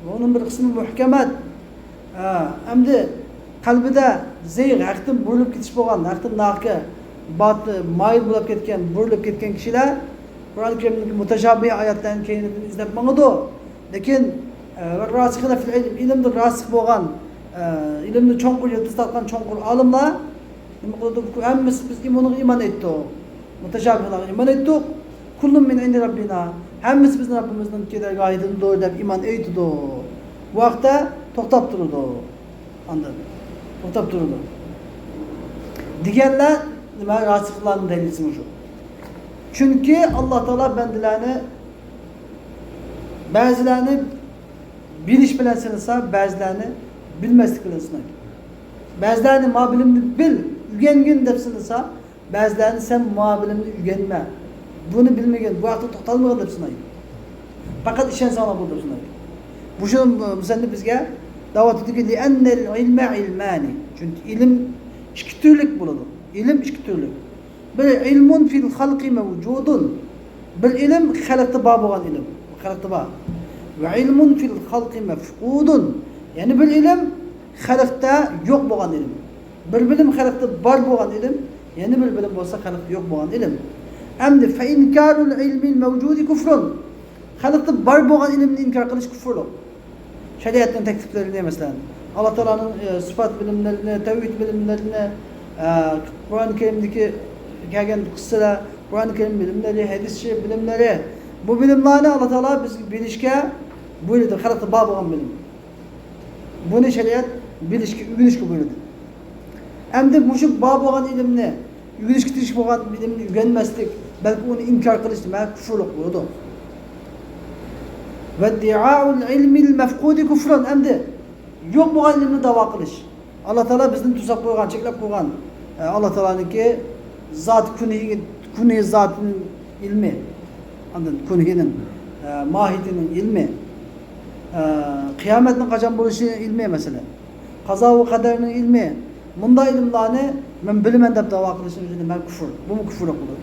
A: ve onun bir kısmı muhkemat. Hem de kalbide zeyg, haktin buyulup gitiş boğan, haktin nakı, batı, mayıl bulup ketken, buyulup ketken kişiler Kur'an-ı Kerim'deki müteşabih ayetlerin kendini izlep manıdı. Lakin rasihine fil ilim, ilimde rasih boğan, ilimde çoğun yıldız tatkan çoğun alımlar hemmimiz biz iman ettik. Müteşabihlerine iman ettik. Kullum min indi Rabbina. Hemmimiz bizim Rabbimizden kedegahidini doğru deyip iman ettik. Bu vakte toktap dururdu. Anladın? Toktap dururdu. Diğerler rasihlarının delilisi şu. Çünkü Allah Teala bendilerini bazılarını biliş bilen sınırsa bazılarını bilmezlik bilen sınır. Bazılarını mabilimini bil, ügengin dep sınırsa bazılarını sen mabilimini ügenme. Bunu bilmegen, bu vakti toxtalmagan dep sınır. Fakat işen sana bu dep sınır. Bu şunun müsenni bizge davat etti ki ennel ilme ilmani. Çünkü ilim iki türlük buludu. İlim iki türlük. Bir ilmun fil halqi mevcudun. Bir ilim halakta bağ boğan ilim. Halakta bağ. Ve ilmun fil halqi mefqudun. Yani bir ilim halakta yok boğan ilim. Bir bilim halakta var boğan ilim. Yani bir bilim olsa halakta yok boğan ilim. Hem fe inkarul ilmil mevcudi kufrun. Halakta var boğan ilimni inkar kılış küfürlük. Şeriatın tekliflerine mesela. Allah Teala'nın sıfat bilimlerine, tevhid bilimlerine, Kur'an-ı Kerim'deki gelgen kıssalar, Kur'an-ı Kerim bilimleri, hadis-i bilimleri, bu bilimlerine Allah Teala biz bilişke buyurdu. Halakta bağ boğan bilim. Bunu şeriat bilişki buyurdu. Hem de muşuk bağ boğan ilimni, ügünüşki tiş boğan bilimni ügenmezlik, belki onu inkar kılıştı, küfürlük buyurdu. Ve di'a'ul ilmil mefkudi kufran hem de yok boğan ilimni dava kılış. Allah Teala bizden tuzak koygan, çeklep koygan. Allah Teala'nın ki zat kunihi zatının ilmi, anladın, kunihinin, mahidinin ilmi, kıyametin kaçan buluşu ilmi mesela, kaza ve kaderinin ilmi, bunda ilimlerini ben bilemen de dava kılışın üzerinde ben küfür, bu mu küfür okulur?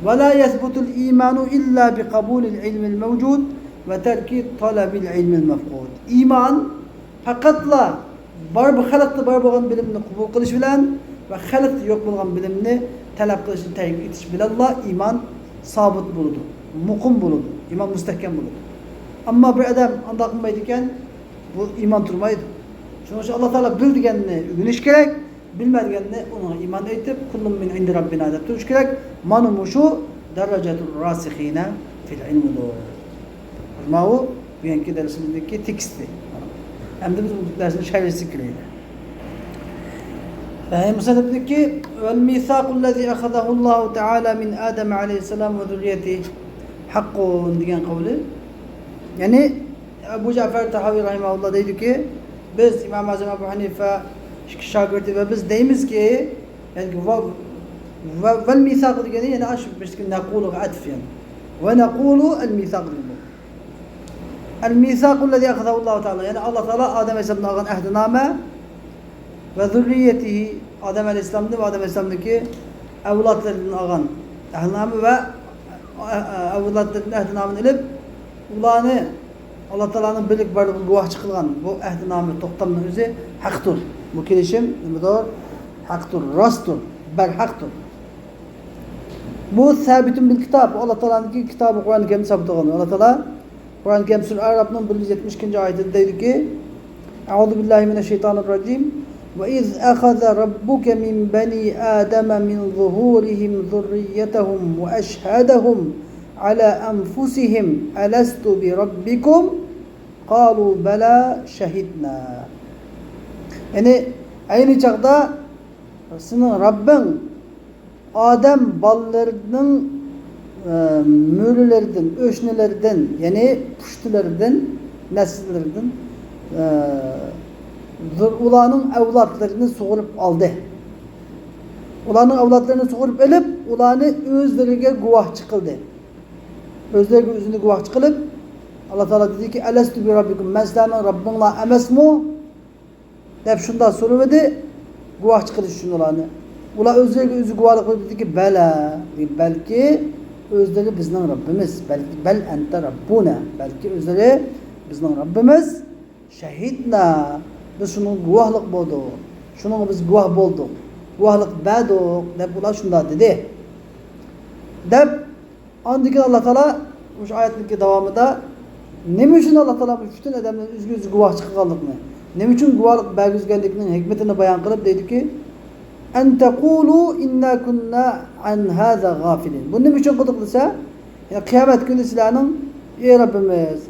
A: Ve la yethbutul imanu illa bi kabulil ilmil mevcud ve terki talabil ilmil mefkud. İman fakatla halakta var boğan bilimini kubul kılış bilen ve halakta yok boğan bilimini talep kılışını tayyip etiş bilallah iman sabit buludu. Mukum buludu. İman müstehkem buludu. Ama bir adam andakılmaydıkken bu iman durmaydı. Çünkü Allah Teala bildiğini ügünüş gerek, bilmediğini ona iman edip kullum min indi Rabbina edip duruş gerek. Manumu şu derecetul rasihine fil ilmudur. Ma o bu yanki dersimizdeki teksti. Hem de biz bu dersin şairesi kireydi. Mesela dedik ki vel mithaqul lezi akhadahullahu Teala min Adem aleyhisselam ve zürriyeti hakkun diyen kavli. Yani Ebu Cafer Tahavi rahimahullah dedi ki biz İmam Azam Ebu Hanife şagirdi ve biz deyimiz ki yani vel mithaq diyen yani aşık bir şekilde nekulu atf yani. Ve nekulu el mithaq diyen. El-mithaqul lezi akhadahullahu Teala yani Allah Teala Adem Aleyhisselam'dan algan ahdiname ve zürriyetihi Adem Aleyhisselam'da ve Adem Aleyhisselam'daki avlodlaridan olgan ahdnomi va avlodlaridan ahdnomini ilib, ularni Alloh taolaning birlik borlig'iga guvohchi qilgan bu ahdnomi to'xtamning o'zi haqdir. Bu kelishim nimadir? Haqdir, rostdir, barhaqdir. Bu sabitun bil kitob. Alloh taolaning kitobi Qur'oni Karim sabit qilgan. Alloh taolo Qur'oni Karim sura Arabning 172-oyatida deydiki: A'udhu billahi mineşşeytanirracim. Ve iz ahaza rabbuke min bani Adem min zuhurihim zurriyetehum ve eşhedehum ala enfusihim elestu bi rabbikum qalu bela şehidna. Yani aynı çağda senin Rabbin Adem ballarının mürülerden, öşnelerden, yani puştulardan, nesillerden ulanın evlatlarını soğurup aldı. Ulanın evlatlarını soğurup elip, ulanı özlerine guvah çıkıldı. Özlerine özünü guvah çıkılıp, Allah Teala dedi ki, Elestu bi Rabbikum, men sizlerinin Rabbinle emes mu? Hep şunda soruverdi, guvah çıkıldı şunu ulanı. Ula özlerine özü guvahlık koyup dedi ki, bela, belki özleri bizden Rabbimiz, belki bel ente Rabbuna, belki özleri bizden Rabbimiz, şehidna, biz şunun guvahlık bulduk, şunun biz guvah bulduk, guvahlık beduk, dep ular şunda dedi. Dep, andaki Allah Teala, şu ayetin devamında, ne için Allah Teala bütün adamların üzgün guvah çıkardıkını, ne için guvahlık belgizgenlikinin hikmetini bayan kılıp dedi ki, en tekulu inna kunna an hâzâ gâfilin. Bunu ne için kılıklıysa, yani kıyamet günü silahının, ey Rabbimiz,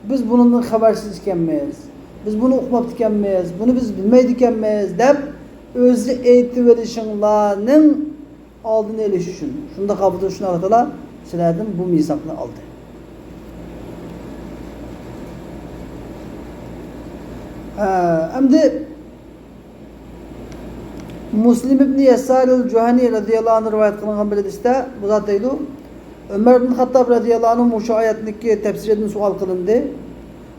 A: biz bunun habersiz ikenmeyiz, biz bunu okumak ikenmeyiz, bunu biz bilmeydik ikenmeyiz, dep, özü eğitiverişinlerinin aldığını eleşişin. Şunda kabul şunu Allah Teala silahın bu misakını aldı. Şimdi Muslim ibn Yasar el-Cuhani radıyallahu anh rivayet kılınan bir hadiste bu zat deydi. Ömer ibn Hattab radıyallahu anh şu ayetindeki tefsir edin sual kılındı.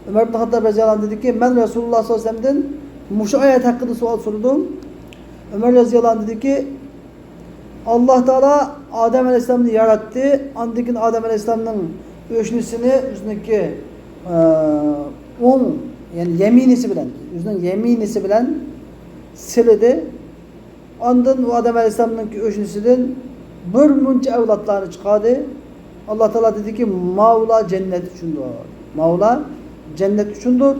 A: Ömer ibn Hattab radıyallahu anh dedi ki ben Resulullah sallallahu aleyhi ve sellem'den şu ayet hakkında sual sordum. Ömer radıyallahu anh dedi ki Allah Teala Adem aleyhisselam'ı yarattı. Andikin Adem aleyhisselam'ın öşnüsünü üstündeki yani yeminisi bilen, yüzünün yeminisi bilen siledi. Ondan o Adem Aleyhisselam'ın öşnüsüden bir munca evlatlarını çıkardı. Allah Teala dedi ki Mavla cennet üçündür. Mavla cennet üçündür.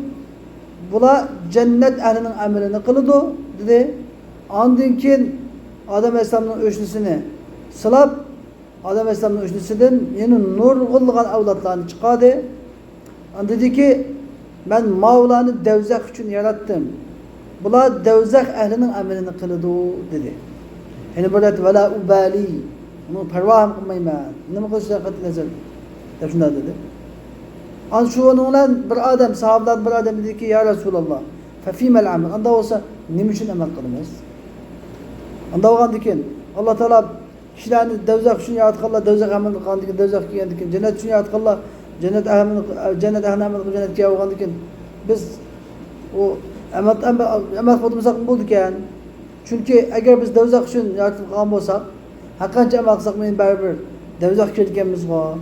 A: Bula cennet ehlinin amelini kılıdı dedi. Ondan ki Adem Aleyhisselam'ın öşnüsünü sılap Adem Aleyhisselam'ın öşnüsüden yeni nur kılgan evlatlarını çıkardı. Ondan dedi ki ben Mavla'nı devzak için yarattım. Bula devzak ehlinin amelini kılıdı dedi. Yani böyle vela ubali. Bunu pervahım kılmayım ben. Ne mi kılışlar katilezir? De şunda dedi. An şu onunla bir adam, sahabeler bir adam dedi ki ya Resulallah. Fefimel amel. Anda olsa ne için amel kılmaz? Anda olgan dikin. Allah Teala kişilerini devzak için yarattıklarla devzak amelini kılgan dikin. Devzak kiyen dikin. Cennet için yarattıklarla cennet ehlini amelini cennet kiyen olgan dikin. Biz o emel kılmazsak bulduk yani. Çünkü eğer biz devzak için yaratılgan olsak, hakkınca emel kılsak benim beraber devzak kirdikenimiz var.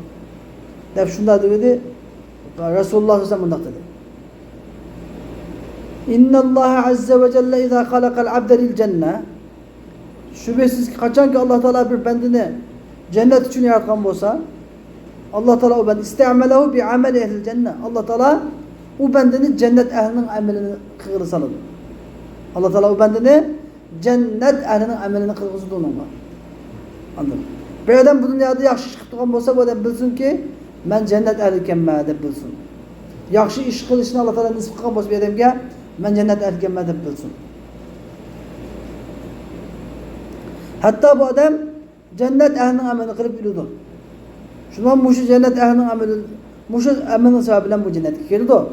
A: Dep şunda dedi, Resulullah sallallahu aleyhi ve sellem dedi. İnna Allah azze ve celle izâ halakal abde lil cenne. Şüphesiz ki kaçan ki Allah Teala bir bendini cennet için yaratkan olsa, Allah Teala o ben iste'amelehu bi ameli ehlil cennet. Allah Teala o bendini cennet ehlinin amelini kıgılı saladı. Allah Teala o bendini cennet ehlinin amelini kıgılı saladı onunla. Anladın? Bir adam bu dünyada yaxşı çıkıp tuğan olsa bu adam bilsin ki ben cennet ehlikenme de bilsin. Yaxşı iş kılışını Allah Teala nisip kılan olsa bir adam ki ben cennet ehlikenme de bilsin. Hatta bu adam cennet ehlinin amelini kılıp biliyordu. Şundan muşu cennet ehlinin amelini muşu amelinin sebebiyle bu cennetke girdi o.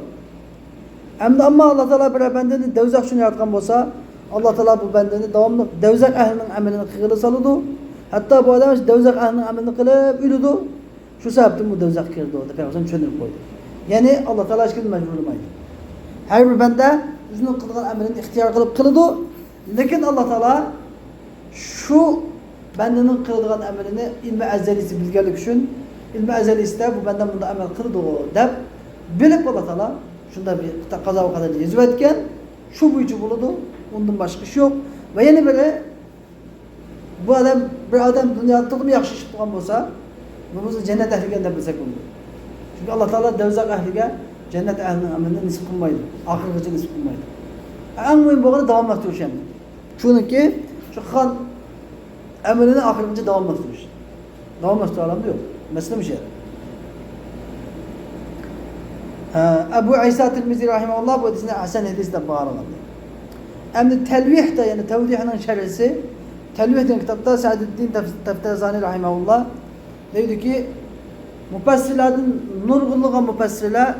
A: Ama Allah Teala bir bendeni devzak şunu yaratkan olsa Allah Teala bu bendeni devamlı devzak ehlinin amelini kıgılı salıdı. Hatta bu adam devzak ehlinin amelini kılıp ülüdü. Şu sebepten bu devzak girdi o da Peygamber çöndürüp koydu. Yani Allah Teala aşkını mecbur olmaydı. Her bir bende yüzünün kılgan amelini ihtiyar kılıp kılıdı. Lakin Allah Teala şu bendenin kıldıgan emelini ilmi ezelisi bilgelik üçün ilmi ezelisi de bu benden bunda emel kıldı o dep bilip Allah Teala şunda bir kaza o kadar yazıp etken şu buyucu buludu. Ondan başka şey yok. Ve yeni böyle bir adam dünyada mı yaxşı iş bulgan olsa bu bizi cennet ehligen de bilsek olur. Çünkü Allah Teala devzak ehlige cennet ehlinin amelini nisip kılmaydı. Ahirgıcı nisip kılmaydı. En mühim boğunu devam ettiriyor şimdi. Çünkü şu kan emelini ahirgıcı devam ettiriyor. Devam ettiriyor alamda yok. Mesela bir şey. Ebu İsa Tirmizi rahimahullah bu hadisine Hasan hadisle bağlandı. Hem telvih de yani tevdihinin şerhisi telvih den kitapta Sa'deddin Tefterzani rahimahullah dedi ki müfessirlerin nurgulluğa müfessirler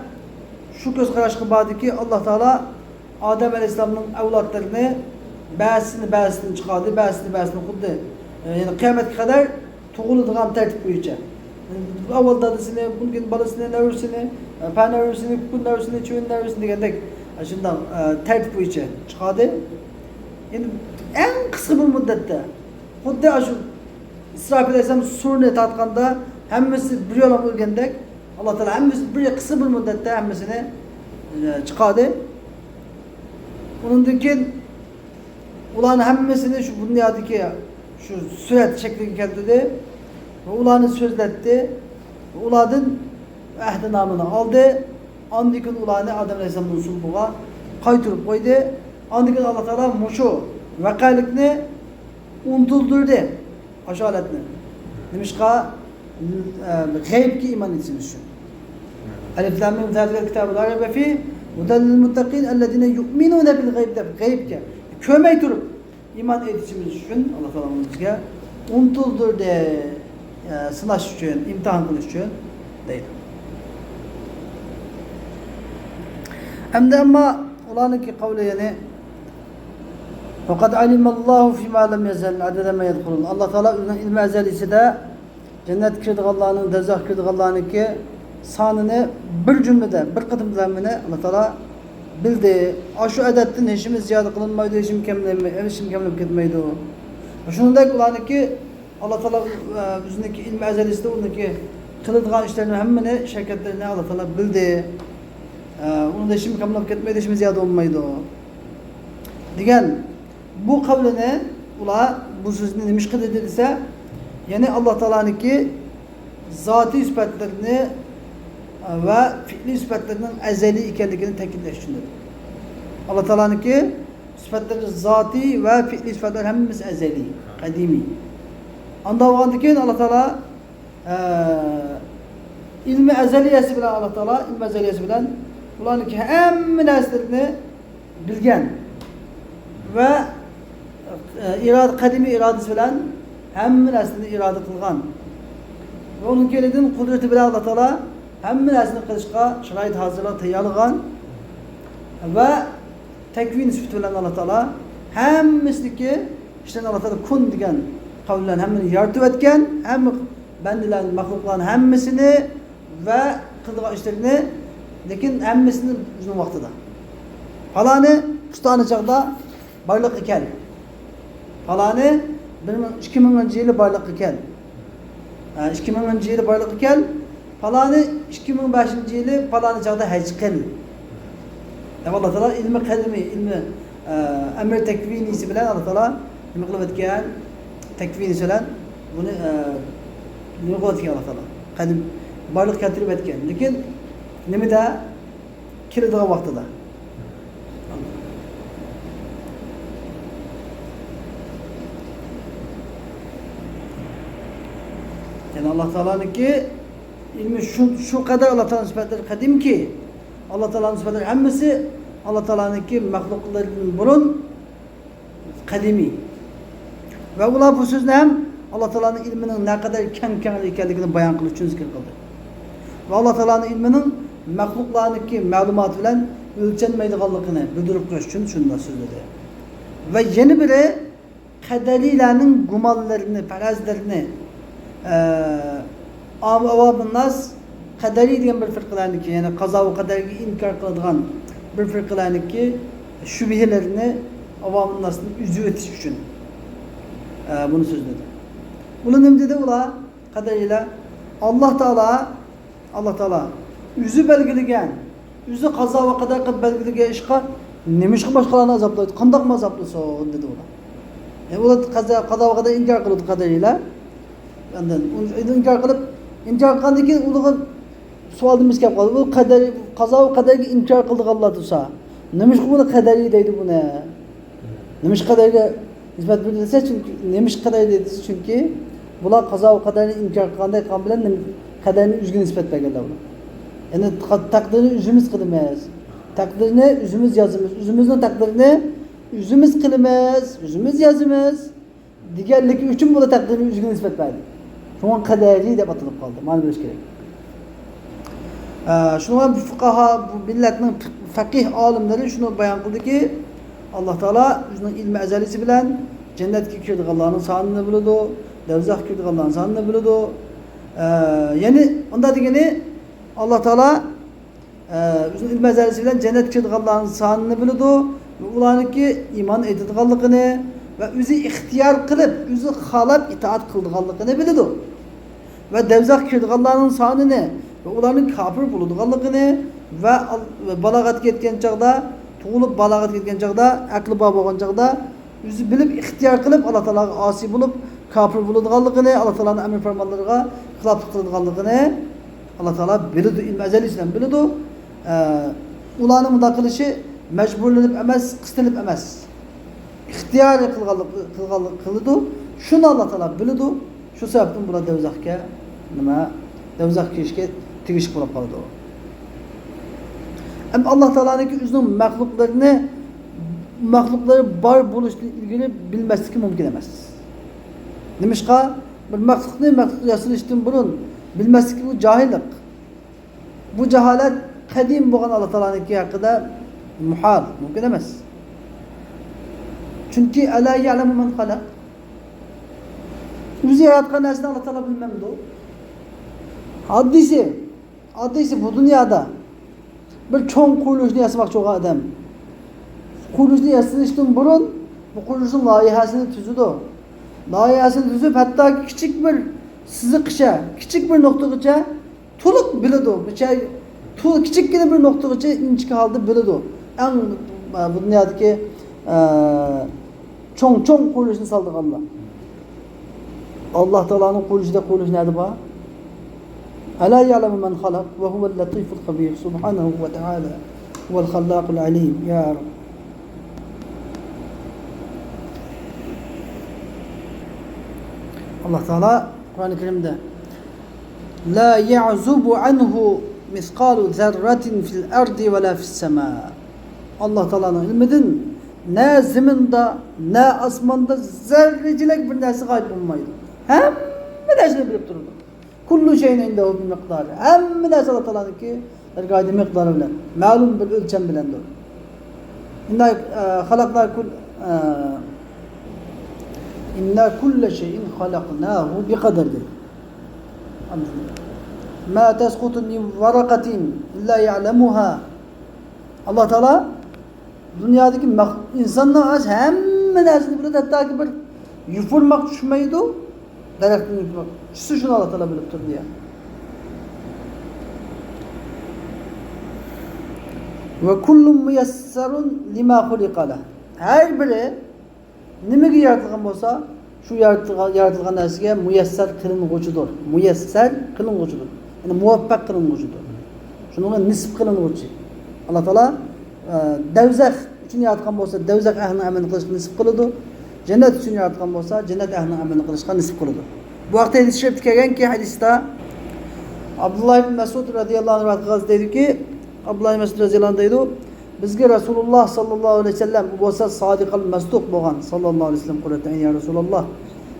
A: şu göz karışıkı bağlı ki Allah Teala Adem Aleyhisselam'ın evlatlarını ba'sini çıkardı, ba'sini kuddu. Yani kıyamet kadar tuğulduğun tertip boyunca. Avval dadısını, bugün balısını, nevrusini, pen nevrusini, kukun nevrusini, çöğün nevrusini degandek şundan tertip boyunca çıkardı. Yani en kısa bir müddette kuddu şu İsrafil Aleyhisselam surunu tatkanda hemmisi bir yola ölgendek Allah Teala hemmisi bir kısa bir müddette hemmisini çıkardı. Onun dökün ulan hemmisini şu dünyadaki şu süret şeklini keltirdi ve ulanı sözletti. Uladın ehdi namını aldı. Andikın ulanı Adem Aleyhisselam'ın sulbuğa kaytırıp koydu. Andikın Allah Teala muşu vekalikini unutuldurdu. Aşaletini. Demiş ki gayb ki iman etsiniz şu. Elif lam mim zâlikel kitâbu lâ raybe fîh huden lil muttaqîn ellezîne yu'minûne bil gayb de gayb ki kömey durup iman edişimiz üçün Allah Teala bizge unutuldurdu sınaş üçün, imtihan kılış üçün değil. Hem de ama olanın ki kavli yani وَقَدْ عَلِمَ اللّٰهُ فِي مَا لَمْ يَزَلْ عَدَدَ مَا يَدْخُلُونَ Allah Teala ilmi ezelisi de cennet kirdik Allah'ın, dezah kirdik Allah'ın ki sanını bir cümlede, bir kıdım zammine Allah Teala bildi. Şu edettin işimiz ziyade kılınmaydı, işim kemlem gitmeydi o. Şunundaki olanı ki Allah Teala bizimdeki ilmi ezelisi de ondaki kılıdığan işlerini hemmini, şirketlerini Allah Teala bildi. Onun da işim kemlem gitmeydi, işim ziyade olmaydı o. Digen bu kavline ula bu sözünü demiş ki dediyse yani Allah Teala'nın ki zati sıfatlarını ve fiili sıfatlarının ezeli ikenliğini tekilleştirir. Allah Teala'nın ki sıfatları zati ve fiili sıfatlar hepimiz ezeli, kadimi. Anda vakandaki Allah Teala ilmi ezeliyesi bilen Allah Teala ilmi ezeliyesi bilen ulanın ki hem neslerini bilgen ve kadimi iradesi bilen hem neslini irade kılgan ve onun kelidin kudreti bilen Allah Teala hem neslini kılışka şirayet hazırla teyyalıgan ve tekvin sıfatı bilen Allah Teala hem misliki işte Allah Teala kun diyen kavlilen hemmini yardım etken hem bendilen mahlukların hemmisini ve kıldığı işlerini lekin hemmisini uzun vaktida falanı tutanacakta barlık iken falanı 2000 yılı barlık iken 2000 yılı barlık iken falanı 2005 yılı falanı çağda heckel Allah Teala ilmi kadimi ilmi emir tekvinisi bilen Allah Teala ilmi kılıp etken tekvinisi bilen bunu ilmi kılıp etken Allah Teala kadim barlık getirip etken lekin nemi de kirdiği vakti da yani Allah Teala'nın ki ilmi şu kadar Allah Teala'nın sıfatları kadim ki Allah Teala'nın sıfatları hemmisi Allah Teala'nın ki mahlukların burun kadimi ve ular bu sözle hem Allah Teala'nın ilminin ne kadar kem ikenliğini bayan kılıç için zikir kıldı ve Allah Teala'nın ilminin mahluklarının ki malumat bilen ölçenmeydiğanlığını bildirip koş için şundan sözledi ve yeni biri kaderilerinin gumallarını, perazlarını avamın nas kaderi diyen bir fırkalarını ki yani kaza ve kaderi inkar kıldığın bir fırkalarını ki şübihelerini avamın nas'ın üzü etiş için bunu sözledi. Ular nima dedi ular? Qadariyle Allah Teala yüzü belgilegen, yüzü qazo va qadar qilib belgilagan ishqa nima ishqa boshqalarni azoblaydi? Qandoq azoblasa dedi ular. Ular qazo va qadar inkor qildi qadariyle. Ondan inkor qilgandan keyin ularga savolimiz kelib qoldi. Bu qadar qazo va qadarga inkor qildi Alloh tursa. Nima ishqa buni qadari deydi buni? Nima ishqa qadarga nisbat bildirsa chunki nima ishqa qadar deydi chunki bular qazo va qadarni inkor qilganday qilgan bilan qadarni o'ziga nisbat berganlar ular. Yani takdirini üzümüz kılmaz. Takdirini üzümüz yazımız. Üzümüzün takdirini üzümüz kılmaz. Üzümüz yazımız. Diğerlik üçün bu da takdirini üzgün nispet verdi. Şu an kaderi de batılıp kaldı. Malum bir gerek. Şunu bu fukaha, bu milletinin fakih alimleri şunu bayan kıldı ki Allah Teala yüzünün ilmi ezelisi bilen cennetki kirdik Allah'ın sahanını buludu. Devzah kirdik Allah'ın sahanını buludu. Yani onda degeni Allah Teala o'zining ilm azalisi bilan jannatga kiradiganlarning sonini biladi va ularniki iymon etadiganligini va o'zi ixtiyor qilib, o'zi xohlab itoat qiladiganligini biladi. Va devzoq kiradiganlarning sonini va ularning kofir bo'ladiganligini va balog'atga yetgan chog'da, tug'ilib balog'atga yetgan chog'da, aqli bor bo'lgan chog'da o'zi bilib ixtiyor qilib Alloh taologa osiy bo'lib kofir bo'ladiganligini, Alloh taoloning amr farmonlariga xiloflik qiladiganligini Allah Teala biladi, ilm ezelisinden biladi. Ulanın da kılışı mecburlanıp emez, kısıtlanıp emez. İhtiyar kıldı. Şunu Allah Teala biladi. Şu sebepten burada devzakka nima? Devzak kişiye tigişik bulup kaldı. Hem Allah Teala'nınki özünün mahlukları bar buluşla ilgili bilmezlik mümkün emez. Demişka bir mahluk yasalıştın burun bilmezlik bu cahillik. Bu cehalet kadim boğan Allah Teala'nınki hakkında muhal, mümkün emez. Çünkü Ela ya'lemu men halak. Bizi yaratkan nesini Allah Teala bilmemdi o. Haddisi bu dünyada bir çoğun kuruluşunu yasamak çok adam. Kuruluşunu yasalıştın burun bu kuruluşun layihasını tüzüdü. Layihasını tüzüp hatta küçük bir sızıkça, küçük bir noktagacha to'liq biladi. Kichikgina bir noktagacha inchik holda biladi. Eng bu dunyodagi cho'ng qurilishni soldi Allah. Alloh taoloning qurilishida qurilish nima bor? Ala ya'lamu man xalaq va huval latiful xabir. Subhanahu va ta'ala huval xallaqul alim. Ya Rab. Allah Teala Kur'an-ı Kerim'de la ya'zubu anhu miskalu zerratin fil ardi ve la fis sema. Allah Teala'nın ilmidin ne ziminde ne asmanda zerrecilik bir nersi gayb olmaydı. Hem nersini bilip durdu. Kullu şeyin indehu bir miktarı. Hem nersi Allah Teala'nın ki gaydi miktarı bilen. Malum bir ölçem bilendir. İnna halaklar kul İnna kulle şeyin halaknahu bi kaderdir. Ma tesqutu min varakatin illa ya'lemuha. Allah Teala dünyadaki insanlar hemen nersini biladi. Hatta ki bir yufurmak düşmeydi. Daraktan yufurmak. Şunu Allah Teala bilip durdu ya. Ve kullun müyessarun lima hulikala. Her biri nimaga yaratilgan bo'lsa, shu yaratilgan narsaga muyassar qilinguchidir. Muyassar qilinguchidir. Ya'ni muvaffaq qilinguchidir. Shunga nisb qilinguchi. Alloh taolo davzaq uchun yaratgan bo'lsa, davzaq ahlining amalini qilishga nisb qiladi. Jannat uchun yaratgan bo'lsa, jannat ahlining amalini qilishga nisb qiladi. Bu vaqtda hadis sharif kelganki, hadisda Abdullah ibn Mas'ud radhiyallohu anhu dediki, Abdullah ibn Mas'ud radhiyallohu anhu dedi, bizga Rasululloh sallallohu alayhi vasallam bu bo'lsa sodiqal masduq bo'lgan sallallohu alayhi vasallam qurratdan ya Rasululloh.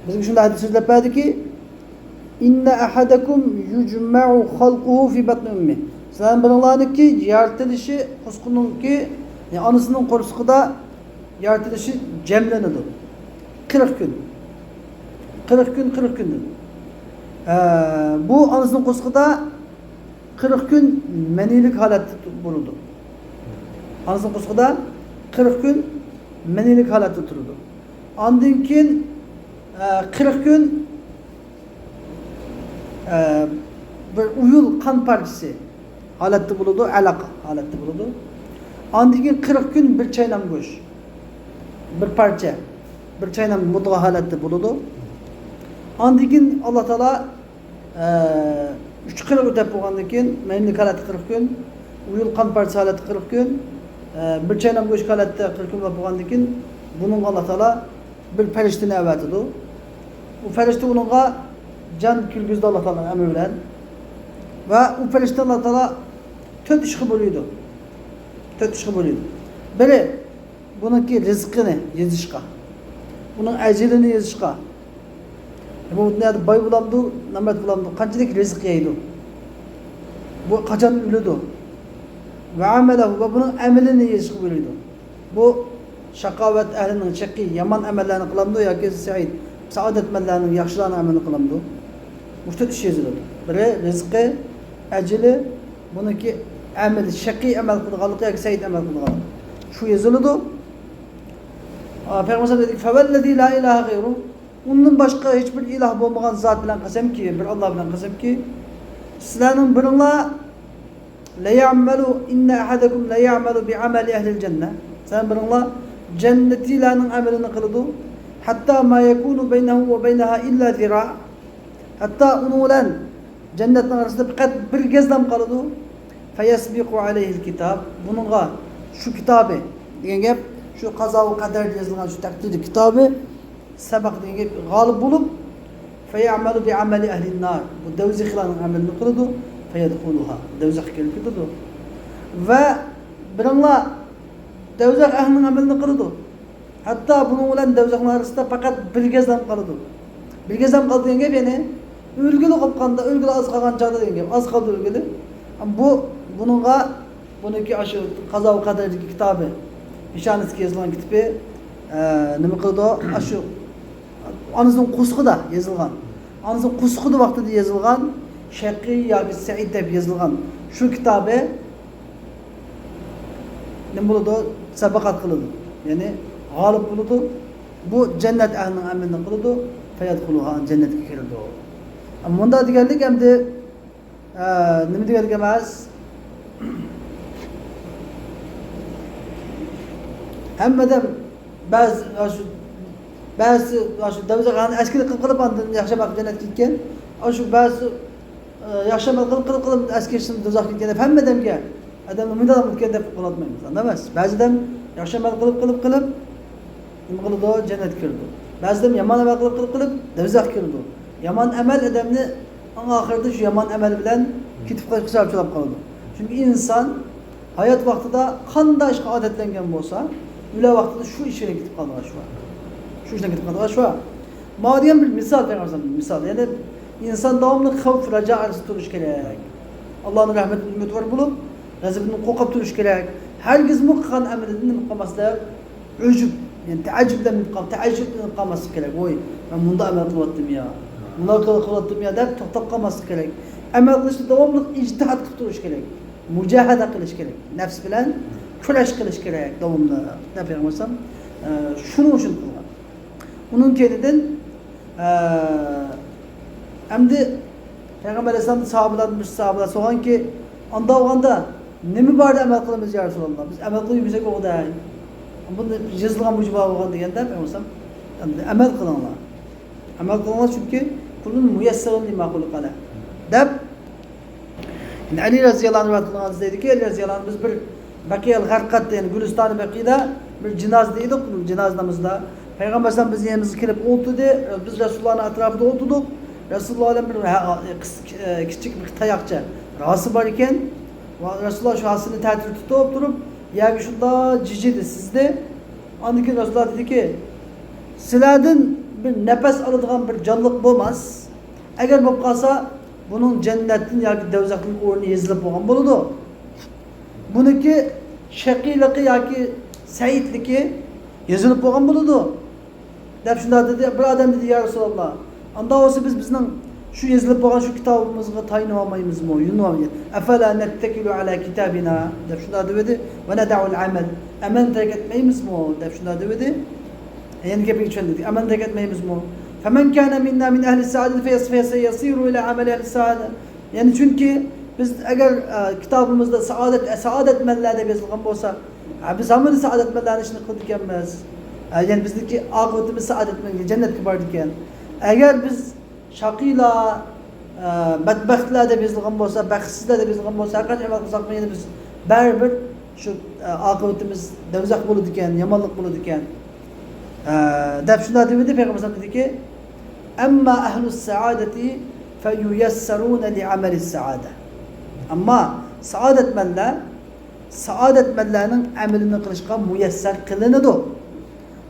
A: Bizga shunday hadis so'zlab berdiki, inna ahadakum yujma'u khalquhu fi batni ummi. Sizlarning biringlarniki yaratilishi qusquningki, yani onasining qo'rsqida yaratilishi jamlanadi. 40 kun. 40 kun. Bu onasining qo'rsqida 40 kun manilik holatda bo'ladi. Anasının qusqida 40 gün menilik holatda turdi. Ondan keyin 40 gün bir uyul kan partisi halatda buludu, alaka halatda buludu. Andaki 40 gün bir çaynam goş. Bir parça. Bir çaynam mudga halatda buludu. Andaki Allah Teala 3 kırık ötep bolgandan keyin memlik halatda 40 gün, uyul kan partisi halatda 40 gün, bir çaynam goş halatda 40 gün bolgandan keyin bunun Allah Teala bir feriştini evetidi. Bu ferişte onunla can kirgizdi Allah Teala emri bilen. Ve o ferişte Allah Teala 4 iş bölüydü. 4 iş bölüydü. Biri bununki rızkını yazışka. Bunun ecelini yazışka. Bu ne bay bulamdı, namet bulamdı. Kaçlık rızık yeydi. Bu kaçan ölüdü. Ve amelehu ve bunun emelini yazışka bölüydü. Bu şakavet ehlinin şakî, yaman emellerini kılamdı ya ki sa'id, saadet emellerinin yaxşılarını emelini kılamdı. Bu 4 iş yazıldı. Biri rızkı, eceli, bununki ameli, şakî emel kılgalık ya ki sa'id emel kılgalık. Şu yazıldı. Peygamber dedik fevellezî la ilahe gayru. Ondan başka hiçbir ilah bulmagan zat bilen kasem ki, bir Allah bilen kasem ki, sizlerin birinla la ya'melu inne ahadakum la ya'melu bi ameli ehlil cennet. Sen birinla cennetilerin amelini kıldı. Hatta ma yekunu beynehu ve beyneha illa zira. Hatta onun cennetin arasında bir gezdem kaldı. Feyesbiqu aleyhil kitab. Bununla şu kitabı diyen gep, şu kaza ve kader yazılan şu takdir kitabı sabak diyen gep galip bulup feyamelu bi ameli ehlin nar. Bu devziklerin amelini kıldı. Feyedhuluha. Devzik gelip gidiyor. Ve birinla devzak ehlinin amelini kıldı. Hatta bunun olan devzaklar arasında fakat bir gezdem kaldı. Bir gezdem kaldı diyen gep yani ülgülü kopkanda, ülgülü az kalan çağda diyen gep az kaldı ülgülü. Ama bununki aşı kaza ve kaderdeki kitabı İşanetki yazılan kitabı nima qildi? Aşı anızın kusku da yazılgan. Anızın kusku da vaxtida yazılgan Şaqi yoki Said deb yazılgan şu kitabı nima bo'ladi? Sabaqat qiladi. Ya'ni g'olib bo'ladi. Bu cennet ehlining amelini qiladi. Fayadkhuluha cennetga kiradi. Ama bunda deganlik endi nima deganlik emas. Hammadan ba'zi shu davzaqani askari qilib andan yaxshi amal jannatga ketgan. Shu ba'zi yaxshi amal qilib askarsin do'zaxga ketgan deb hammadamga odam umidam ketgan deb qo'latmaymiz. Emas. Ba'zidan yaxshi amal qilib nima qiladi? Jannatga kirdi. Ba'zidan yomon amal qilib do'zaxga kirdi. Yomon amal odamni oxirida shu yomon amal bilan ketib qolib hisobchalab qoladi. Chunki inson hayot vaqtida qanday ishga odatlangan bo'lsa, öyle vaxtida şu işine gidip kaldılar şu an. Şu işine gidip kaldılar şu an. Madiyen bir misal vermezsem misal. Yani insan devamlı havf, raca arası duruş gerek. Allah'ın rahmetini ümit var bulup, gazabını kokap duruş gerek. Herkes muhkan emredini mukkaması da ucub, yani teaccübden mukkaması gerek. Oy, ben bunda emel kılattım ya. Bunda kılattım ya der, toktap kalması gerek. Emel kılıçta devamlı ictihat kılıp duruş gerek. Mücahede kılış gerek. Nefs bilen kuraş kılış gerek devamlı. Ne yapayım şunu için kılgan. Bunun kendinden hem de Peygamber Aleyhisselam sahabeler soğan ki anda oğanda ne mi vardı emel kılımız ya Resulallah? Biz emel kılıyorsak o da bunu yazılgan muciba oğan diyen de emel kılanlar. Emel kılanlar çünkü kulun müyesserin lima kulukala. Deb Ali Raziyallahu anh dedi ki Ali Raziyallahu anh biz bir Bakiyel Garkat yani Gülistan'ı Bakiy'de bir cenazdeydik. Cenazdamızda Peygamber Aleyhisselam bizim yanımıza gelip oturdu. Biz Resulullah'ın etrafında oturduk. Resulullah'ın bir küçük bir tayakçı rası var iken Resulullah şu hasını tertip tutup durup ya şunda ciciydi sizde. Andaki Resulullah dedi ki sizlerden bir nefes alacağın bir canlılık olmaz. Eğer bu kalsa bunun cennetin ya ki devzaklık orunu yazılıp olan buludu. Bununki şakiliki ya ki seyitlik yazılıp olan buludu. Dep şunda dedi, bir adam dedi ya Resulallah. Anda olsa biz bizden şu yazılıp olan şu kitabımızı tayinlamayımız mı? Yunvamayız. Efela nettekilu ala kitabina. Dep şunda dedi ve neda'ul amel. Amen terk etmeyimiz mi? Dep şunda dedi. Yani gibi geçen dedi. Amen terk etmeyimiz mi? فَمَنْ كَانَ مِنَّا مِنْ اَهْلِ السَّعَادَةِ فَيَسِيرُ اِلَى عَمَلِ اَهْلِ السَّعَادَةِ. Yani çünkü biz eğer kitabımızda saadet mellerde yazılgan olsa, biz hamını saadet mellerini işini kıldık yenmez. Yani bizdeki akıbetimiz saadet mellerde cennet kibardık yani. Eğer biz şakıyla bedbahtlerde yazılgan olsa, bahtsizlerde yazılgan olsa, kaç evvel kızak mıydı biz berber şu akıbetimiz devzak buluduk yani, yamanlık buluduk yani. Dep şunlar dedi Peygamber dedi ki emma ehlus saadeti feyuyessarun li ameli saade. Ama saadet mellerinin amelini kılışka müyesser kılınıdır.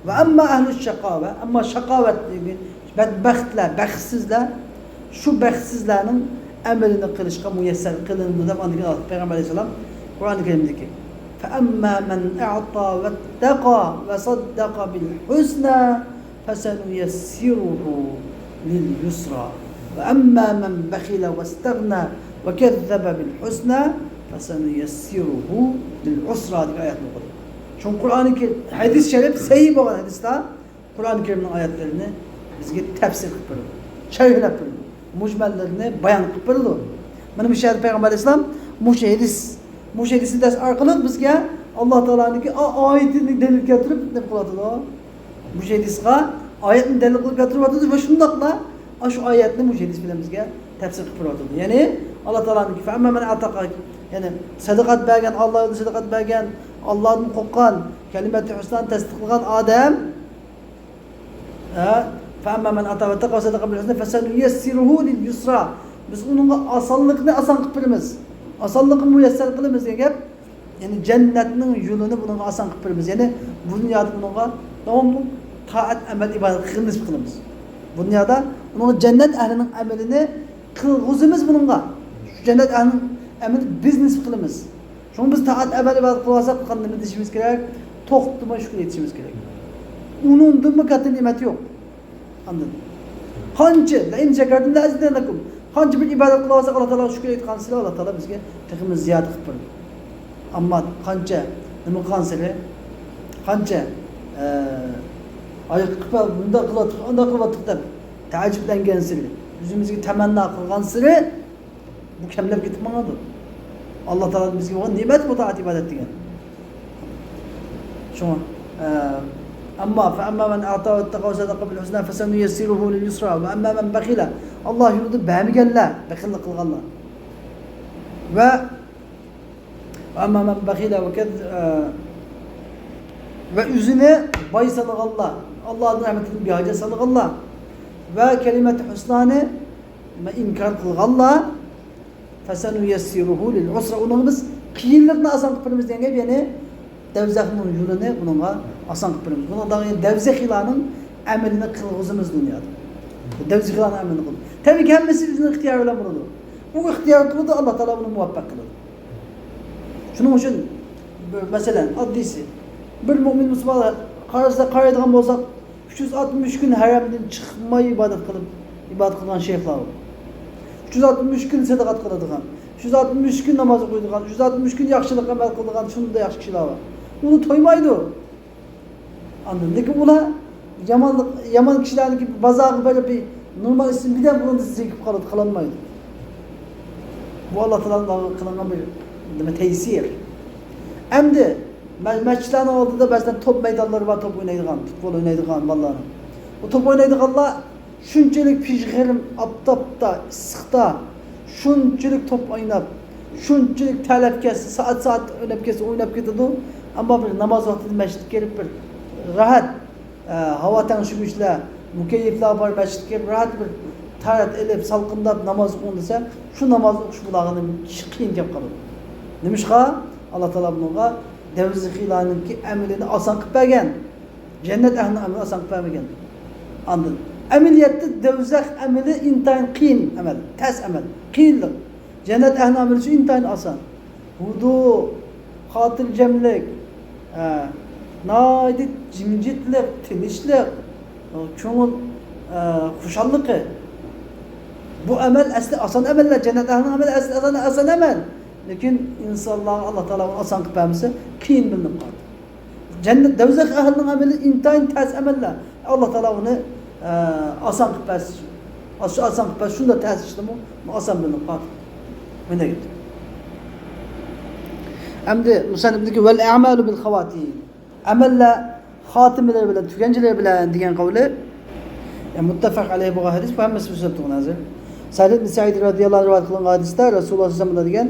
A: Ve emma ehlus şakave, ama şakavetli bedbahtler, bahtsizler, şu bahtsizlerin amelini kılışka müyesser kılınıdır. Peygamber Aleyhisselam Kur'an-ı Kerim'deki فَأَمَّا مَنْ اَعْطَى وَاتَّقَى وَصَدَّقَ بِالْحُسْنَى فَسَنُيَسِّرُهُ لِلْيُسْرَى وَأَمَّا مَنْ بَخِلَ وَاسْتَغْنَى وَكَذَّبَ بِالْحُسْنَى فَسَنُيَسِّرُهُ لِلْعُسْرَى diye ayet okudu. Çünkü Kur'an-ı Kerim, hadis-i şerif, sahih olan hadisler, Kur'an-ı Kerim'in ayetlerini bizge tefsir kıpırdı. Şerh kıpırdı. Mucmellerini bayan kıpırdı. Benim işaret Peygamber Aleyhisselam müşahidisi ders arkalık bizge Allah Teala'nın ki ayetini delil getirip ne kıladılar? Müşahidisine ayetini delil getirip ve şundakla şu ayetini müşahidis bilen bizge tefsir kıpırdı. Yani Allah Teala'nın ki فَاَمَّا مَنْ اَعْتَقَى yani sadakat bergen, Allah'a yolunda sadakat bergen, Allah'ın kokkan, kelime-i hüsnan tasdiklayan Adem فَاَمَّا مَنْ اَعْتَى وَاتَّقَى وَصَدَقَ بِالْحُسْنَى فَسَنُيَسِّرُهُ لِلْيُسْرَى. Biz onun asallıkını asan kıpırımız. Asallıkını müyesser kılımız yani cennetinin yolunu bunun asan kıpırımız. Yani bu dünyada bununla devamlı taat, emel, ibadet kılımız kılımız. Bu dünyada onun cennet ehlinin emelini kılgızımız bununla. Şu cennet ehlinin emelini business kılımız. Çünkü biz taat, emel, ibadet kılırsak kanını yetişimiz gerek, toktuma şükür yetişimiz gerek. Onun dümü katı nimeti yok. Anladın? Hancı, la in şekerdim la azidenlekum. Hancı bir ibadet kılarsak Allah Teala şükür etkansıyla Allah Teala bizge tekimiz ziyade kıpırdı. Ama kanca, nemi kansili, kanca ayık kıpır, bunda kılatık, onda kılatık da teaciplengen siri. Yüzümüzü temenna kılgan siri bu kemlep gitmanadır. Allah Teala bizge o nimet bu taat ibadet diyen. Şuna أما فأما من أعطى واتقى وصدق بالحسنى فسنيسره لليسرى وأما من بخل Allah yurdu beğenmeygenler, bekillik kılganlar. Ve ama men bekhile ve üzüne bay salıgallah. Allah'ın rahmetinin bir hacı salıgallah. Ve kelimet-i hüsnâne inkar kılgallah. Fesenuyessiruhu lil usra. Onun biz kıyırlıkla asan kıpırımız diyen gibi yani devzakının yolunu bununla asan kıpırımız. Buna da devzak ilanın emelini kılgızımız dünyada. Devzak ilanın emelini kılgızımız. Tabii ki hemmesi bizim ihtiyar olan bunudur. Bu ihtiyar kılıdır Allah Teala bunu muvaffak kılıdır. Şunun için mesela addisi bir mümin Müslümanlar karşısında karaydıgan olsak 360 gün haremden çıkmayı ibadet kılan şeyhler var. 360 gün sadakat kıladıgan, 360 gün namaz kıydıgan, 360 gün yaxşılık amel kıladıgan şunu da yaxşı kişiler var. Bunu toymaydı. Anladın? Lekin buna yaman kişilerin gibi bazı böyle bir normal isim bir de bunu zikip kılanmaydı. Bu Allah Teala'nın kılınan bir tesir. Hem de mescitlerin altında bazen top meydanları var, top oynaydıgan, futbol oynaydıgan vallahi. O top oynaydıganlar şunçalık pişkirim, aptapta, sıkta, şunçalık top oynap, şunçalık talep saat oynap gidiyordu. Ama bir namaz vaktinde mescid gelip bir rahat, hava tanışmışla, mükeyifler var mescid gelip rahat bir tarat elip, salkındap namaz okunduysa, şu namaz okuş bulağını kıyın kep kalır. Demiş ki, Allah Teala bununla devzik ilanın ki emelini asan kıpegen, cennet ehlinin emelini asan kıpegen. Anladın? Emeliyette devzik emeli intayin kıyın emel, ters emel, kıyınlık. Cennet ehlinin emeli için intayin asan. Hudu, hatır cemlik, naidit, cimcitlik, tinişlik, çoğun kuşallıkı. Bu emel asli asan emeller, cennet ehlinin emeli asli asan emel. Lakin insanlar Allah Teala asan kıpamısı kiyin bilinip kaldı. Cennet devzak ehlinin emeli intayin ters emeller. Allah Teala onu asan qilib asan qilib shunda ta'sishdimi asan bilan qoldi mana ketdi endi musannifniki vel a'malu bil xavatim amallar xotimalar bilan tuganchilar bilan degan qavli muttafaq alayhi bu hadis bu hammasi o'zbek nazar Sa'id ibn Sa'id radhiyallohu anhu rivoyat qilingan hadisda Rasululloh sallallohu alayhi vasallam degan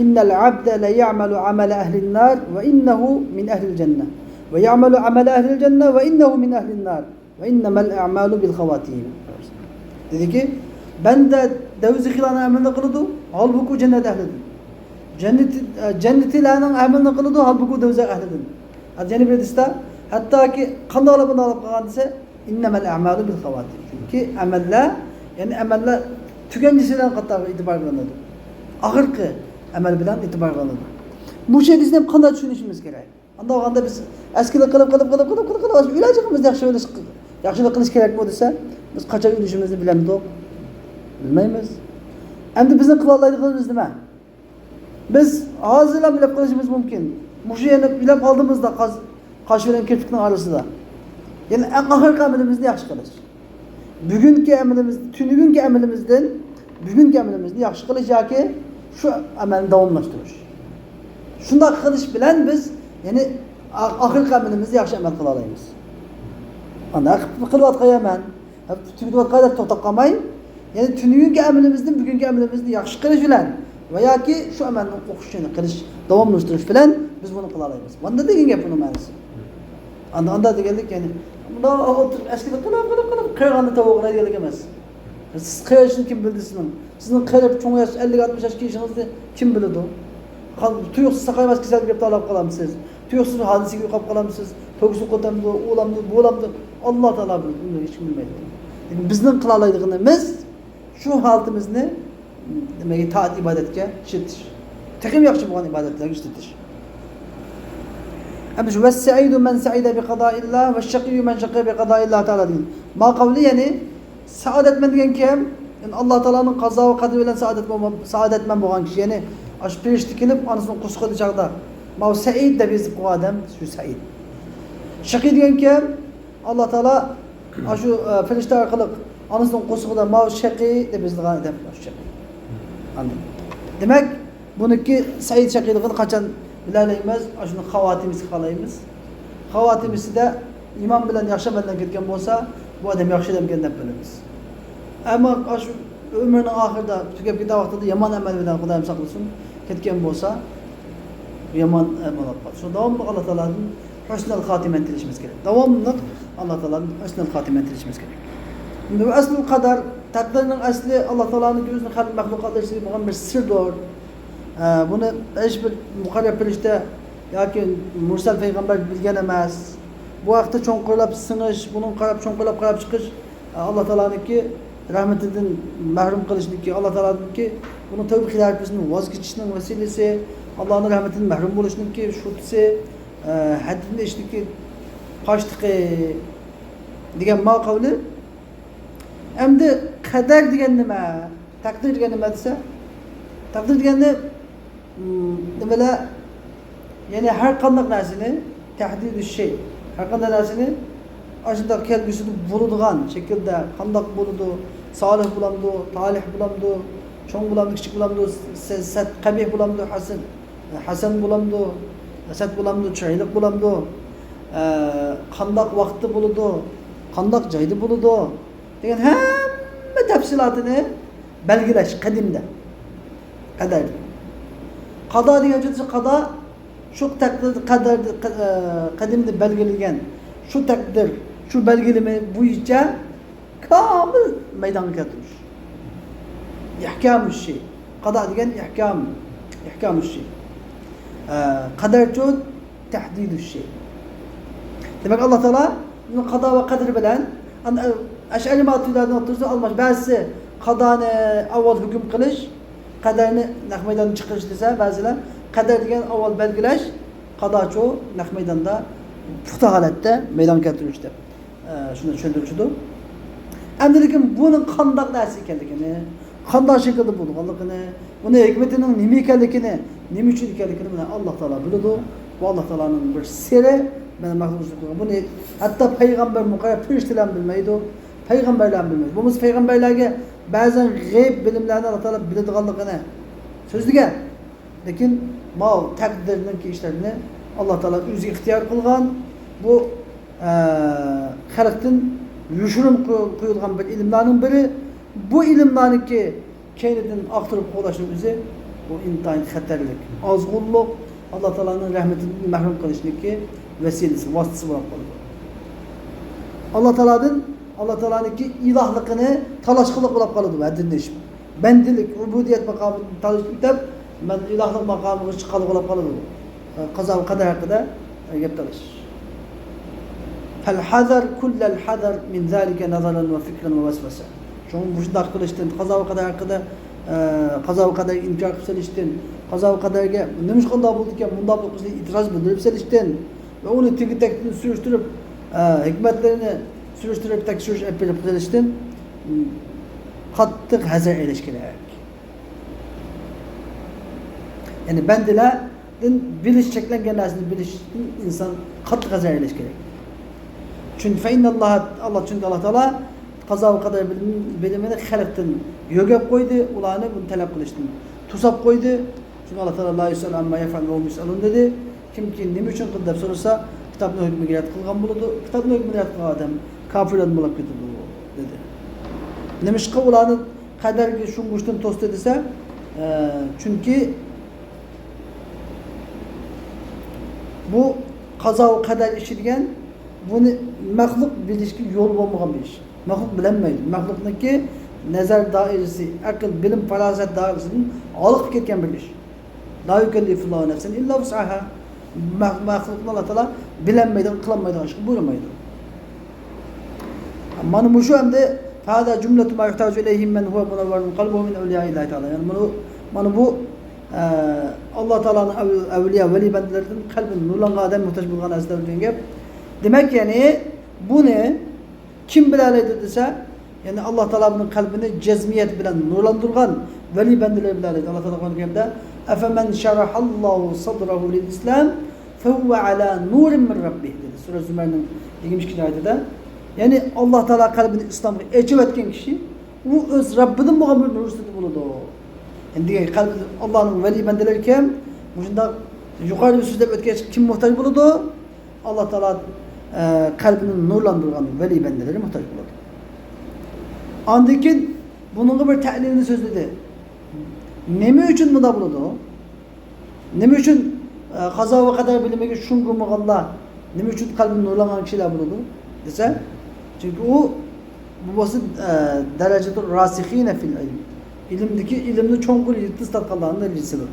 A: innal abda la ya'malu amala ahli an-nar va innahu min ahli al-jannah va ya'malu amala ahli al-jannah va innahu min ahli an-nar va innamal a'malu bil xavatim dediki banda davzi xilani amalni qiladi holbuki jannat ahlidir jannatlarning amalni qiladi holbuki davzi ahlidir yana bir hadisda hattoki qandoqlar buni olib qolgan desa innamal a'malu bil xavatim chunki amallar yani amallar tuganchisidan qatoriga e'tibor qilinadi oxirgi amal bilan e'tibor qilinadi bu hadisni ham qanday tushunishimiz kerak unda olganda biz askilik qilib ilojimizni yaxshilik qilish kerakmi desa biz qachon o'lishimizni bilamizmi bilmaymiz endi bizni qila oladiganimiz nima biz hozirlam bilib qilishimiz mumkin shu yerni bilib oldimizda qosh bilan kirpikning orasida yani eng oxirgi amalimizni yaxshi qilish bugungi amalimiz tunugungi amalimizdan bugungi amalimizni yaxshi qilish yoki shu amalni davomlashtirish shunday qilish bilan biz yani oxirgi amalimizni yaxshi amal qila olamiz ana qilayotganman tugatganlar to'xtab qolmay yani tunugungi amalimizni bugungi amalimizni yaxshi qilish bilan va yoki shu amalni o'qishini qilish davomlashtirish bilan biz buni qila olamiz bunda degan gap buni ma'nosi anda deganlik yani bunda o'tirib askilik qilib qayg'ani tovuqlar deganlik emas siz qayerishni kim bildi sizni qarab cho'ng yosh 50-60 yoshga yashingizni kim biladi tuyuqsiz saqaymas kasallik deb talab qilamsiz tuyuqsiz hodisaga qolib qolamsiz to'g'risi qo'tamdi o'lamdi bo'lamdi Alloh taolo biladi uni hech kim bilmaydi bizning qila oladiganimiz shu holatimizni demak toat ibodatga ishitish texim yaxshi bo'lgan ibodatlarga ishitish Ama şu "Ves-sa'idu men sa'ida bi qada'illah ve şakiyyu men şakiya bi qada'illah" Teala degan. Ma qavli yani saodatman degan kim? Yani Alloh taolaning qazo va qadri bilan saodatman bo'lgan kishi. Yani ash perishta kelib onasining qo'shiqida chaqda. Ma sa'id deb yozib qo'ygan odam shu sa'id. Shaqiy degan kim? Alloh taolo shu perishta orqali onasining qo'shig'ida ma shaqiy deb yozilgan odam shaqiy. Anladım. Demak, buniki sa'id shaqiyligini qachon bilalaymiz, shuni xavatimisi qalaymiz. Xavatimisida iymon bilan yaxshi amaldan ketgan bo'lsa, bu odam yaxshi odam ekan deb bilamiz. Ammo shu umrining oxirida tugab ketgan vaqtida yomon amal bilan Xudoyim saqlasin ketgan bo'lsa, yomon amal qiladi. Shu davomli Alloh taoladan husnul xotima tilishimiz kerak. Davomli Alloh taoladan husnul xotima tilishimiz kerak. Bu asl qadar taqdirning asli Alloh taolaning o'zining xalq maxluqotlarga bo'lgan bir sirdir. Buni hech bir muqarrar bilishda yoki mursal payg'ambar bilgan emas. Bu vaqtda cho'nqirlab singish, buni cho'nqirlab qarab chiqish Alloh taolaniki rahmatidan mahrum qilishniki, Alloh taolaniki buni tavba qilib bizni voz kechishning vasilasi, Allohning rahmatidan mahrum bo'lishniki shutisi, haddini ishniki qochtiqi degan maqovli. Endi qadar degan nima? Taqdir degan nima desa? Taqdir degani nimalar? Ya'ni har qanday narsani tahdid shay. Har qanday narsani ashunda kelgusida bo'ladigan shaklda qandoq bo'ladi? Solih bo'lamdi, talih bo'lamdi, cho'ng bo'lamdi, kichik bo'lamdi, sat qabih bo'lamdi, hasan bo'lamdi, asad bo'lamdi, chiroyli bo'lamdi. Qandoq vaqtda bo'ladi, qandoq joyda bo'ladi degan hamma tafsilotini belgilash qadimda. Qadar. Qado degan so'z qado shu taqdir qadar qadimda belgilangan shu taqdir, shu belgilama bo'yicha kamil maydonga keltirish. Ihkamush shay. Qado degan ihkamush shay. Qadarchu tahdidush shay. Demak Alloh taolo qado va qadr bilan Ash'ari ma'tuzillarning o'rtasida almash. Ba'zisi qadoni avval hukm qilish, qadarni naq maydonga chiqarish desa, ba'zilar qadar degan avval belgilash, qadochu naq maydonda puxta holatda maydonga keltirish deb shuni tushuntirishdi. Endi lekin buning qanday narsa ekanligini, qanday shaklda bo'lganligini, uni hikmatining nima ekanligini, nima uchun ekanligini mana Alloh taolo biladi. Bu Alloh taolaning bir siri. Buni hatto payg'ambar muqarrar firishtalar bilmaydi. Peygamberler bilmez. Bu peygamberlerge bazen gayb bilimlerini Allah Teala biladiganligini so'zlagan. Lekin ma takdirninki işlerini Allah Teala o'zi ixtiyor kılgan. Bu xalqdan yushurum qo'yilgan bir ilimlarning biri. Bu ilimlarniki kendinden aqtirib qo'lashning o'zi bu intayin xatarlik. Ozg'unlik Allah Teala'nın rahmetinden mahrum kılışniki vesilesi, vasıtası olarak kalır. Allah Teala'nınki ilahlıkını talaşkılık olarak kalır. Edinleşim. Bendilik, ubudiyet makamını talaşkılık deyip, ben ilahlık makamını çıkalık olarak kalır. Kaza ve kader hakkında yaptırır. Fel-hazar kullel-hazar min zâlike nazaran ve fikren ve vesvese. Şunun bu şunda kılıştın, kaza ve kader hakkında kaza ve kader inkar kılıp seliştin. Kaza ve kaderge neymiş kanda bulduk bunda bu itiraz bildirip seliştin. Ve onu teki tekini sürüştürüp hikmetlerini sürüştürüp tek sürüş yapıp seliştin. Kattık hazır ilişkiler. Yani bendilerin biliş çeklengen aslında biliştin insan kattık hazır ilişkiler. Çünkü Allah Teala kaza ve kader bilimini halktan yögep koydu, ulanı bunu talep kılıştın. Tusap koydu. Çünkü Allah Teala la yusal amma yef'al ve hum yusalun dedi. Kim ki nima uchun qildi deb so'rasa, kitobni hukmiga rad qilgan bo'ladi. Kitobni hukmiga rad qilgan odam kofirlardan bo'lib ketadi dedi. Nimishqa ularni qadarga shungushdan to'sdi desa, chunki bu qazo va qadar ishi degan buni maxluq bilishga yo'l bo'lmagan bir ish. Maxluq bilinmaydi. Maxluqniki nazar doirasi, aql, bilim, farosat doirasidan olib ketgan bir ish. La yükellifullahu nefsen illa vus'aha. Mahlukni Allah Teala bilinmaydi, qilolmaydigan ishni buyurmaydi. Mana bu shu hamda hada jumlatu ma yuhtaju ilayhim man huwa munawwarun qalbuhu min awliya'illahi Teala. Yani mana bu Allah Teala'nın evliya veli bendilerinin kalbini nurlangan adam muhtaç bulgan azizler diyen gap. Demek yani bunu kim bilaleydi dese yani Allah Teala'nın kalbini cezmiyet bilen nurlandırgan veli bendiler bilaleydi. Allah Teala Kur'an-ı Efemen şerahallahu sadrahu lil İslam fehuve ala nurin min rabbih dedi. Sure Zümer'in 22. ayetinde. Yani Allah Teala kalbini İslam'a açıp etken kişi o öz Rabbinin muhabbet nur üstünde buludu. Yani kalbi Allah'ın veli bendelerken bunda yukarı bir sözde ötken kim muhtaç buludu? Allah Teala kalbinin nurlandırgan veli bendeleri muhtaç buludu. Andikin bunun bir ta'lilini sözledi. Neme üçün bunda buludu? Neme üçün kaza ve kadar bilmege şungu Allah neme üçün kalbini nurlanan kişiler buludu? Dese çünkü o bu basit derecedir rasihine fil ilim. İlimdeki ilimni çoğungur yıldız tatkallarında ilgisidir.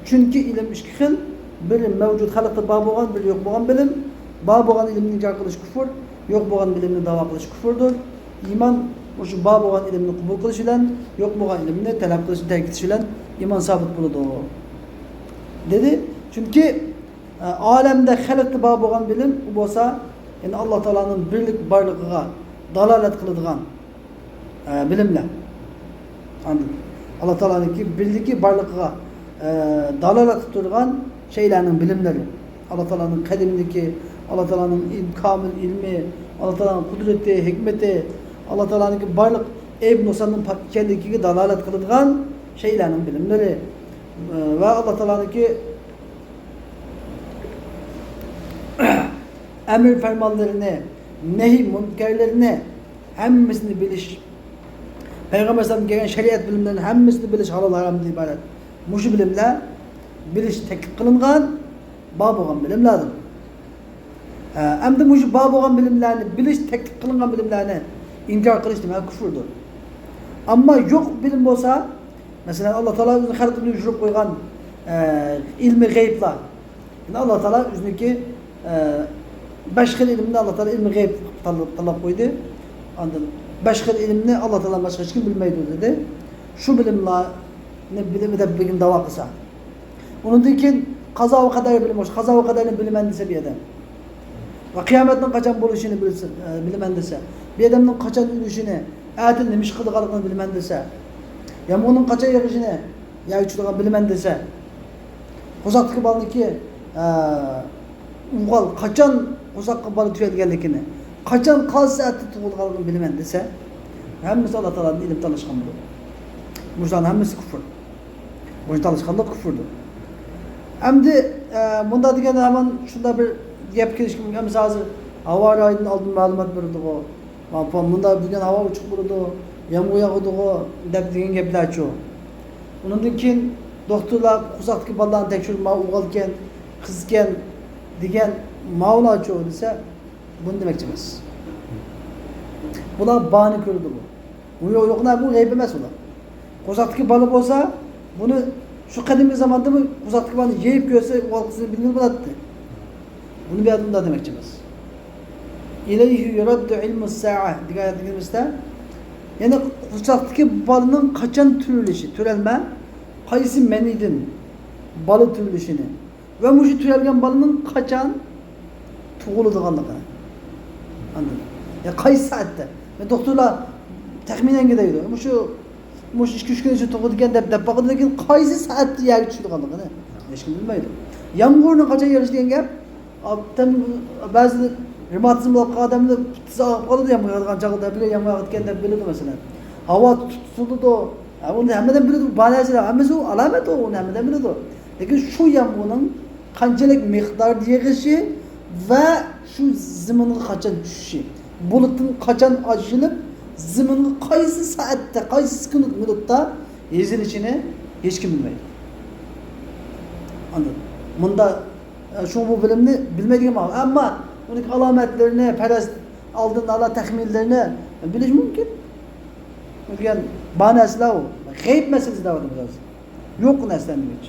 A: Çünkü ilim iki xil bilim mevcut halkta bağ boğan bir yok boğan bilim. Bağ boğan ilimni inkar kılış küfür, yok boğan bilimni dava kılış küfürdür. İman şu bağ boğan ilimni kubul kılış ile yok boğan ilimni telap kılış terk ile iman sabit buludu. Dedi. Çünkü alemde halkta bağ boğan bilim bu olsa yani Allah Teala'nın birlik varlığına dalalet kılıdığan bilimle. Anladın? Allah Teala'nınki birlik varlığına dalalet kılıdığan şeylerin bilimleri. Allah Teala'nın kadimindeki, Allah Teala'nın kamil ilmi, Allah Teala'nın kudreti, hikmeti, Allah Teala'nınki varlık Eyb Musa'nın kendiki dalalet kılıdığan şeylerin bilimleri. Ve Allah Teala'nınki emir fermanlarını, nehi münkerlerini hemmisini biliş. Peygamber Sallallahu gelen şeriat bilimlerinin hemmisini biliş halal haramdan ibaret. Muşu bilimler biliş tekip kılıngan, bağ boğan bilimlerdir. Hem de muşu bağ boğan bilimlerini biliş tekip kılıngan bilimlerini inkar kılış demek küfürdür. Ama yok bilim olsa mesela Allah Teala üzerine halkını düşürüp koygan ilmi gayipler. Yani Allah Teala üzerindeki başka ilimde Allah Teala ilmi gayb talep koydu. Anladın? Başka ilimni Allah Teala başka hiç kim bilmeydi dedi. Şu bilimle ne bilimi de bir gün dava kısa. Onun için kaza ve kadar bilim olsun. Kaza ve kadarını bilimendise bir adam. Ve kıyametin kaçan buluşunu bilimendise. Bir adamın kaçan ölüşünü, ayetinin nemiş kılıqalıqını bilimendise. Yani onun kaçan yarışını, ya üçlüğün bilimendise. Kozaklık balını ki uğal kaçan uzak balı tüyelgenlikini, qachon qaysi soatda tug'ilganligini bilaman desa, hammasi Alloh taolaning ilm tanishgan bo'ladi. Bularning hammasi kufr. Bunu tanishganlik kufrdir. Endi bunda degan hamon shunda bir gap kelishki mumkin. Biz hozir havo rayından oldin ma'lumot berdik o. Bunda bugun havo uchiq bo'ladi, yomg'ir yog'adi deb degan gaplar-chi. Undan keyin doktorlar qo'saqdagi bolalarni tekshirib, o'g'ilgan, qizgan degan ma'lumotchi desa, bunu demoqchi emas. Bular bani ko'rdi bu. Bu yo'qlar bu g'ayb emas ular. Qo'saqdagi bola bo'lsa, bunu şu qadimgi zamonda bu qo'saqdagi bolani yeyib ko'rsa, o'g'il qizini bilmay bo'ladi. Bunu bir adımda demoqchi emas. İleyhi yuraddu ilmus sa'a deganimizda, ya'ni qo'saqdagi bolaning qachon turilishi, turalma, qaysi manidin bola turilishini va mushu turalgan bolaning qachon tug'iladiganligini. Anladın? Ya qaysi soatda? Doktorlar taxminanga deydi. Mush 2-3 kun ichida tug'ilgan deb baqadi, lekin qaysi soatda yerga tushadiganligini hech kim bilmaydi. Yomg'irning qachon yog'ishidan gap, ba'zi revmatizm bo'lgan odamlar tiz og'ib qoladi, yomg'ir yog'gan chog'da bile yomg'ir yog'ayotgan deb biladi masalan. Havo tutuldi, uni hammadan biladi, ba'zilar hammasi alomat u, uni hammadan biladi. Lekin shu yomg'irning qanchalik miqdorda yog'ishi va shu zaminga qachon tushishi, bulutning qachon ochilib, zaminga qaysi soatda, qaysi sekund minutda yezilishini hech kim bilmaydi. Anladın? Bunda şu bu bilimni bilmediğim ama uning alomatlarini, parast oldin ala taxminlarini bilish mumkin. Bo'lgan banaslar u. G'ayb masalasi davomida biraz. Yo'q narsalarni hech.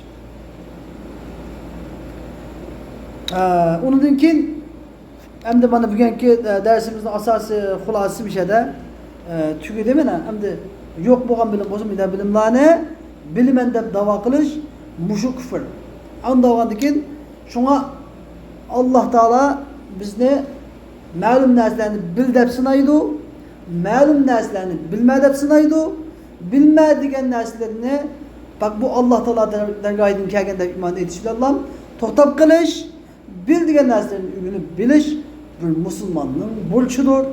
A: Undan keyin endi mana bugungi darsimizning asosiy xulosasi bir şeyda tugadi mana endi yo'q bo'lgan bilim bo'lsa, bilimlarni bilman deb da'vo qilish mushu kufr. Ondan keyin şuna Allah Teala bizni ma'lum narsalarni bil deb sinaydi, ma'lum narsalarni bilma deb sinaydi. Bilma degan narsalarni bak bu Allah Teala dargohidan kelgan deb iymon etish bilan to'xtab qilish, bil degan narsalarni o'rganib bilish bir musulmonning burchidir,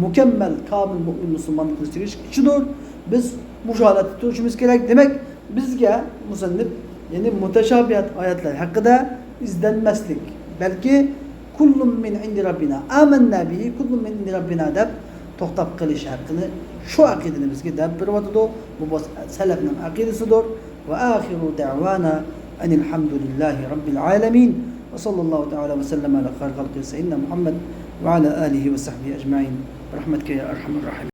A: mukammal, komil mu'min musulmon qilishdir. Biz bu holatda turishimiz kerak. Demak, bizga musannif yani mutashabiyat oyatlar haqida izlenmeslik. Belki kullun min indi rabbina amanna bihi kullun min indi rabbina deb to'xtab qilish haqqini shu aqidani bizga deb beribdi. Bu salafning aqidasidir. Va axiru da'wana anil hamdulillahi robbil alamin va sallallohu ta'ala va sallam ala xalqi sayyidina Muhammad va ala alihi va sahbihi ajma'in. Rahmatka ya arhamar rahim.